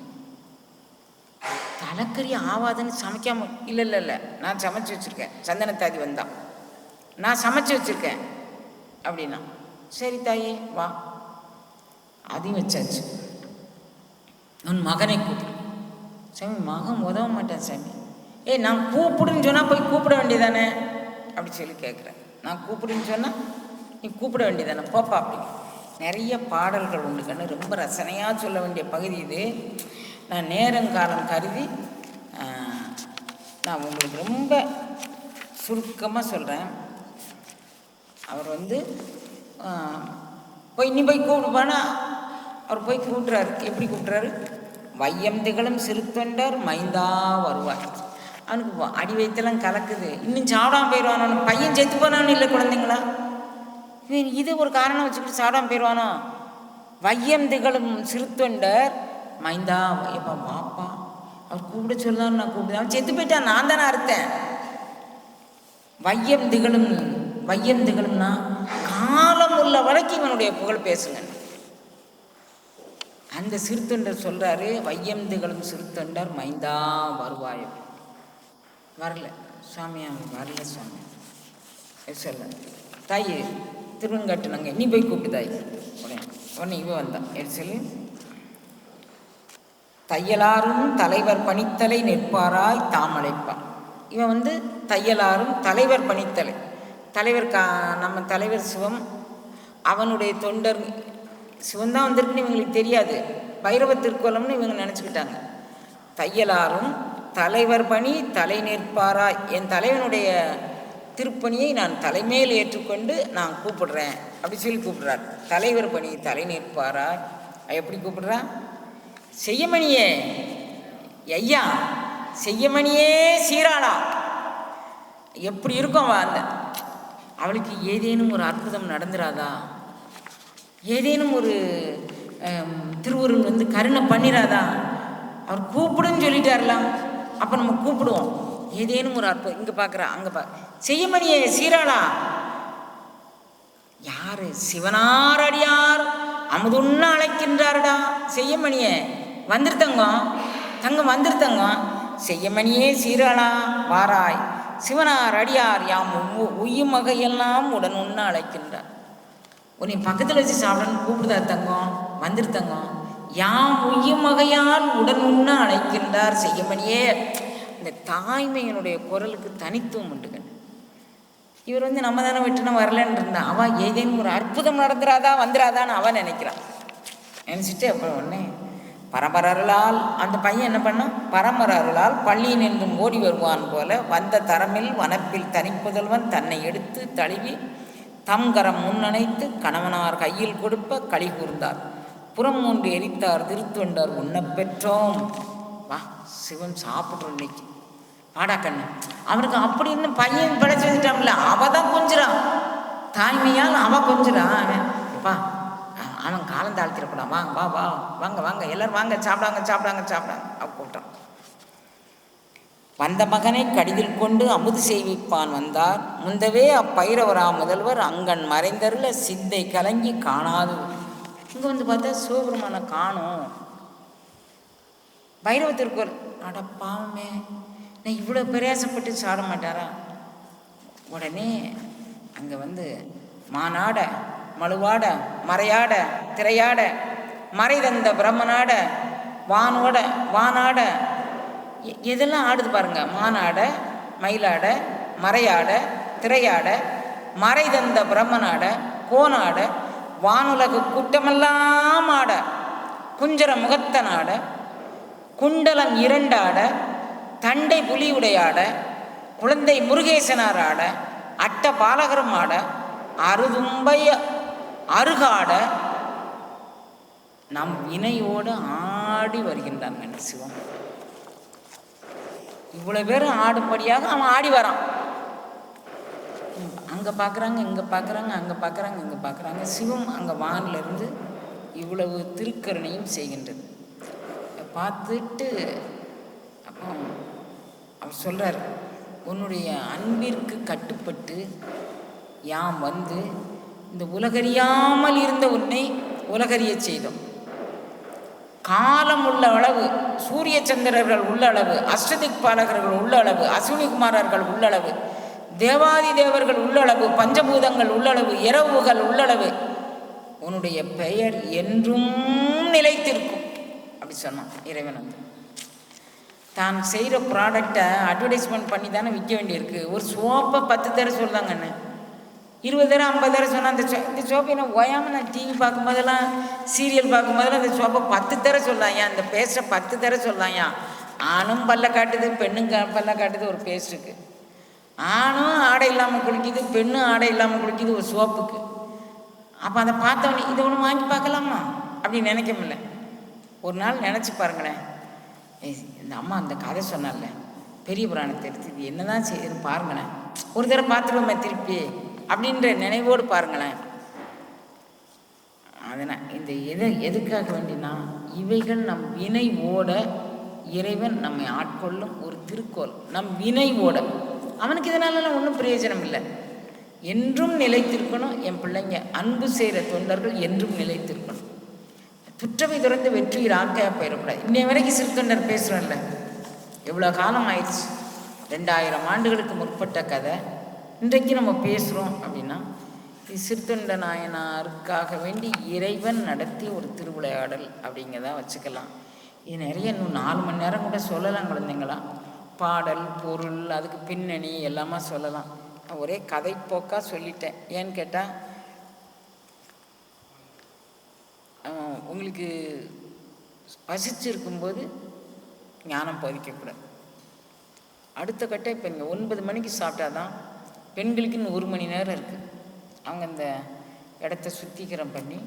Speaker 2: தலைக்கறி ஆவாதுன்னு சமைக்காம, இல்லை நான் சமைச்சு வச்சுருக்கேன், சந்தனத்தாதி வந்தான் நான் சமைச்சு வச்சுருக்கேன் அப்படின்னா. சரி தாயே வா, அதையும் வச்சாச்சு. உன் மகனை கூப்பிடு. சாமி மகன் உதவ மாட்டேன் சாமி. நான் கூப்பிடுன்னு சொன்னால் போய் கூப்பிட வேண்டியதானே அப்படி சொல்லி கேட்குறேன். நான் கூப்பிடுன்னு சொன்னால் நீ கூப்பிட வேண்டியதானே போப்பா அப்படி. நிறைய பாடல்கள் உண்டு கண்ணு, ரொம்ப ரசனையாக சொல்ல வேண்டிய பகுதி இது. நான் நேரங்காலம் கருதி நான் உங்களுக்கு ரொம்ப சுருக்கமாக சொல்கிறேன். அவர் வந்து போய் நீ போய் கூப்பிடுப்பானா, அவர் போய் கூப்பிட்றாரு. எப்படி கூப்பிட்றாரு, வையம் திகழும் சிறுத்தொண்டர் மைந்தா வருவார். அவனுக்கு அடி வயிற்றெல்லாம் கலக்குது, இன்னும் சாப்பிடாமல் போயிடுவானோ, பையன் செத்து போனான்னு இல்லை குழந்தைங்களா, இது ஒரு காரணம் வச்சுக்கிட்டு சாப்பிடாமல் போயிடுவானோ. வையம் திகழும் சிறுத்தொண்டர் மைந்தா எப்பா வாப்பா, அவர் கூப்பிட சொல்லுதான் நான் கூப்பிடுதேன். அவன் செத்து போயிட்டான், நான் தானே அறுத்தேன். வையம் திகழும், வையம் திகழும்னா காலம் உள்ள வரைக்கும் இவனுடைய புகழ் பேசுங்க. அந்த சிறுத்தொண்டர் சொல்கிறாரு, வையம் திகழும் சிறுத்தொண்டர் மைந்தா வருவாய். வரல சுவாமியா, வரல சுவாமி சொல்ல. தாய் திருவங்கட்டுனாங்க, நீ போய் கூப்பிட்டு தாய். உடனே இவன் வந்தான். சொல்லி தையலாரும் தலைவர் பணித்தலை நிற்பாராய் தாமழைப்பான். இவன் தையலாரும் தலைவர் பணித்தலை. தலைவர் நம்ம தலைவர் சிவம், அவனுடைய தொண்டர் சிவன் தான் வந்திருக்குன்னு இவங்களுக்கு தெரியாது. பைரவ திருக்கோலம்னு இவங்க நினச்சிக்கிட்டாங்க. தையலாரும் தலைவர் பணி தலை நிற்பாராய், என் தலைவனுடைய திருப்பணியை நான் தலைமையில் ஏற்றுக்கொண்டு நான் கூப்பிடுறேன் அப்படி சொல்லி கூப்பிடுறார். தலைவர் பணி தலை நிற்பாராய். எப்படி கூப்பிடுறான்? செய்யமணியே ஐயா, செய்யமணியே சீராளா. எப்படி இருக்கும் அந்த அவளுக்கு ஏதேனும் ஒரு அற்புதம் நடந்துராதா, ஏதேனும் ஒரு திருவுருள் கருணை பண்ணிராதா? அவர் கூப்பிடுன்னு சொல்லிட்டார்லாம், அப்போ நம்ம கூப்பிடுவோம். ஏதேனும் ஒரு அற்புதம் இங்கே பார்க்குறா, அங்கே செய்யமணியே சீராளா. யாரு? சிவனாரடியார் அமுதுன்னு அழைக்கின்றாருடா. செய்யமணியே வந்துருத்தங்கம், தங்கம் வந்துருத்தங்க. செய்யமணியே சீராளா வாராய், சிவனார் அடியார் யாம் உய்யும் வகையெல்லாம் உடன் உண்ண அழைக்கின்றார். உன்னை பக்கத்தில் வச்சு சாப்பிடன்னு கூப்பிடுதா தங்கம், வந்துருத்தங்கம். யாம் உய்யும் வகையால் உடன் உண்ண அழைக்கின்றார் செய்யமணியே. இந்த தாய்மையினுடைய குரலுக்கு தனித்துவம் உண்டுகள். இவர் நம்ம தானே விட்டுனா வரலன்னு இருந்தான். அவன் ஏதேனும் ஒரு அற்புதம் நடந்துராதா வந்துடாதான்னு அவன் நினைக்கிறான். நினச்சிட்டு அப்புறம் உடனே பரமரருளால் அந்த பையன் என்ன பண்ணான்? பரமரருளால் பள்ளியின் என்றும் ஓடி வருவான் போல வந்த தரமில் வனப்பில் தனிப்புதல்வன் தன்னை எடுத்து தழுவி தம்கரம் முன்னணைத்து கணவனார் கையில் கொடுப்ப களி கூர்ந்தார். புறம் மூன்று எரித்தார் திருத்தொண்டர் உண்ண பெற்றோம். வா சிவன் சாப்பிட்றோம் இன்னைக்கு பாடா கண்ணு. அவனுக்கு அப்படின்னு பையன் பிழைச்சி வச்சுட்டான்ல, அவ தான் கொஞ்சிறான். தாய்மையால் அவ கொஞ்சிறான். அவன்ப்பா அவன் காலம் தாழ்த்திடக்கூடாது. வாங்க வா வா வாங்க வாங்க எல்லாரும் வாங்க சாப்பிடாங்க சாப்பிடாங்க சாப்பிடாங்க அவ கூப்பிட்டான். வந்த மகனை கடிதில் கொண்டு அமுது செய்விப்பான் வந்தார். முந்தவே அப்பைரவரா முதல்வர் அங்கன் மறைந்தருள சிந்தை கலங்கி காணாது. இங்கே பார்த்தா சிவபெருமானை காணும். பைரவ திருக்கோள் அட பாவமே, நான் இவ்வளோ பிரயாசப்பட்டு சாட மாட்டாரா? உடனே அங்கே மானாட மழுவாட மறையாட திரையாட மறை தந்த பிரம்மனாட வானோட வானாட எதெல்லாம் ஆடுது பாருங்க. மானாட மயிலாட மறையாட திரையாட மறை தந்த பிரம்மனாட கோனாட வானுலகு கூட்டமெல்லாம் ஆட குஞ்சர முகத்தனாட குண்டலம் இரண்டாட தண்டை புலி உடையாட குழந்தை முருகேசனார் ஆட அட்ட பாலகரும் ஆட அருதும்பைய அருகாட நம் வினையோடு ஆடி வருகின்றான் சிவம். இவ்வளோ பேரும் ஆடும்படியாக அவன் ஆடி வரான். அங்கே பார்க்குறாங்க இங்கே பார்க்குறாங்க அங்கே பார்க்குறாங்க இங்கே பார்க்குறாங்க. சிவம் அங்கே வானிலிருந்து இவ்வளவு திருக்கருணையும் செய்கின்றது. பார்த்துட்டு அப்போ அவர் சொல்கிறார், உன்னுடைய அன்பிற்கு கட்டுப்பட்டு யாம் இந்த உலகறியாமல் இருந்த உன்னை உலகறிய செய்தோம். காலம் உள்ள அளவு, சூரிய சந்திரர்கள் உள்ள அளவு, அஷ்டதிக் பாலகர்கள் உள்ள அளவு, அஸ்வினி குமாரர்கள் உள்ளளவு, தேவாதி தேவர்கள் உள்ளளவு, பஞ்சபூதங்கள் உள்ளளவு, இரவுகள் உள்ளளவு உன்னுடைய பெயர் என்றும் நிலைத்திருக்கும் அப்படி சொன்னான் இறைவன். தான் செய்கிற ப்ராடக்டை அட்வர்டைஸ்மெண்ட் பண்ணி தானே விற்க வேண்டியிருக்கு. ஒரு சோப்பை 10 தடவை சொல்லாங்கன்னு, 20 தடவை 50 தடவை சொன்னால் இந்த சோப்பை நான் ஓயாமல் நான் டிவி பார்க்கும்போதெல்லாம் சீரியல் பார்க்கும்போதெல்லாம் அந்த சோப்பை 10 தடவை சொல்லாயா, அந்த பேஸ்ட்டை 10 தடவை சொல்லாயா. ஆணும் பல்ல காட்டுது, பெண்ணும் பல்ல காட்டுது ஒரு பேஸ்ட்டுக்கு. ஆணும் ஆடை இல்லாமல் குளிக்குது, பெண்ணும் ஆடை இல்லாமல் குளிக்குது ஒரு சோப்புக்கு. அப்போ அதை பார்த்தவனே இதை ஒன்று வாங்கி பார்க்கலாமா அப்படின்னு நினைக்க முடியல. ஒரு நாள் நினச்சி பாருங்களேன், இந்த அம்மா அந்த கதை சொன்னார்ல பெரிய புராணத்தை எடுத்து இது என்ன தான் செய்யுதுன்னு பாருங்களேன், ஒரு தடவை பார்த்துருவோமே திருப்பி அப்படின்ற நினைவோடு பாருங்களேன். அதனால் இந்த எதுக்காக வேண்டினா இவைகள் நம் வினை ஓட இறைவன் நம்மை ஆட்கொள்ளும் ஒரு திருக்கோள். நம் வினை ஓட அவனுக்கு இதனாலலாம் ஒன்றும் பிரயோஜனம் இல்லை. என்றும் நிலைத்திருக்கணும். என் பிள்ளைங்க அன்பு செய்கிற தொண்டர்கள் என்றும் நிலைத்திருக்கணும். துற்றவை துறந்து வெற்றியில் ஆக்கையா போயிடக்கூடாது. இன்னைய வரைக்கும் சிறுத்தொண்டர் பேசுகிறோம்ல, எவ்வளோ காலம் ஆயிடுச்சு, 2000 ஆண்டுகளுக்கு முற்பட்ட கதை இன்றைக்கு நம்ம பேசுகிறோம் அப்படின்னா இது சிறுத்தொண்ட நாயனாருக்காக வேண்டி இறைவன் நடத்திய ஒரு திருவிளையாடல் அப்படிங்கிறதா வச்சுக்கலாம். இது நிறைய இன்னும் 4 மணி நேரம் கூட சொல்லலாம் குழந்தைங்களா. பாடல், பொருள், அதுக்கு பின்னணி எல்லாமே சொல்லலாம். ஒரே கதை போக்காக சொல்லிட்டேன். ஏன்னு கேட்டால் உங்களுக்கு பசிச்சிருக்கும்போது ஞானம் போதிக்கக்கூடாது. அடுத்த கட்டம் இப்போ இங்கே 9 மணிக்கு சாப்பிட்டா தான் பெண்களுக்கு இன்னும் 1 மணி நேரம் இருக்குது. அவங்க இந்த இடத்த சுத்திகரம் பண்ணி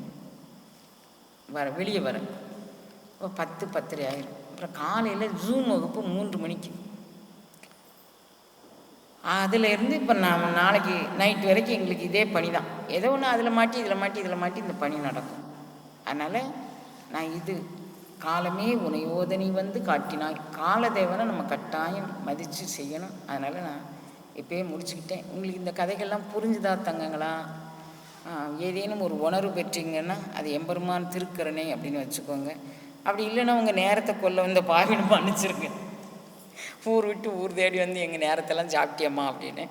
Speaker 2: வெளியே வர இப்போ 10-10:30 ஆயிரும். அப்புறம் காலையில் ஜூம் வகுப்பு 3 மணிக்கு. அதிலேருந்து இப்போ நாளைக்கு நைட் வரைக்கும் எங்களுக்கு இதே பணி தான். ஏதோ ஒன்று அதில் மாட்டி இதில் மாட்டி இந்த பணி நடக்கும். அதனால் நான் இது காலமே உன்னை ஓதனி வந்து காட்டினாய், காலதேவனை நம்ம கட்டாயம் மதித்து செய்யணும். அதனால் நான் இப்போயே முடிச்சுக்கிட்டேன். உங்களுக்கு இந்த கதைகள்லாம் புரிஞ்சுதா தங்கங்களா? ஏதேனும் ஒரு உணர்வு பெற்றீங்கன்னா அது எம்பெருமான் திருக்கரணை அப்படின்னு வச்சுக்கோங்க. அப்படி இல்லைன்னா உங்கள் நேரத்தை கொல்ல வந்த பாவின்னு மன்னிச்சிருங்க. ஊர் விட்டு ஊர் தேடி வந்து எங்கள் நேரத்தெல்லாம் சாப்பிட்டியம்மா அப்படின்னு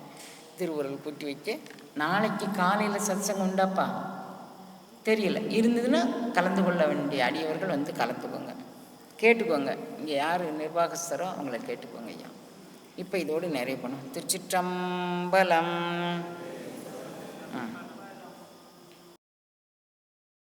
Speaker 2: திருவுருள் கூட்டி வைக்க. நாளைக்கு காலையில் சத்சங்கம் உண்டாப்பா தெரியல, இருந்ததுன்னா கலந்து கொள்ள வேண்டிய அடியவர்கள் வந்து கலந்துக்கோங்க, கேட்டுக்கோங்க. இங்கே யார் நிர்வாகஸ்தரோ அவங்கள கேட்டுக்கோங்க ஐயா. இப்போ இதோடு நிறைய பண்ணும். திருச்சிற்றம்பலம்.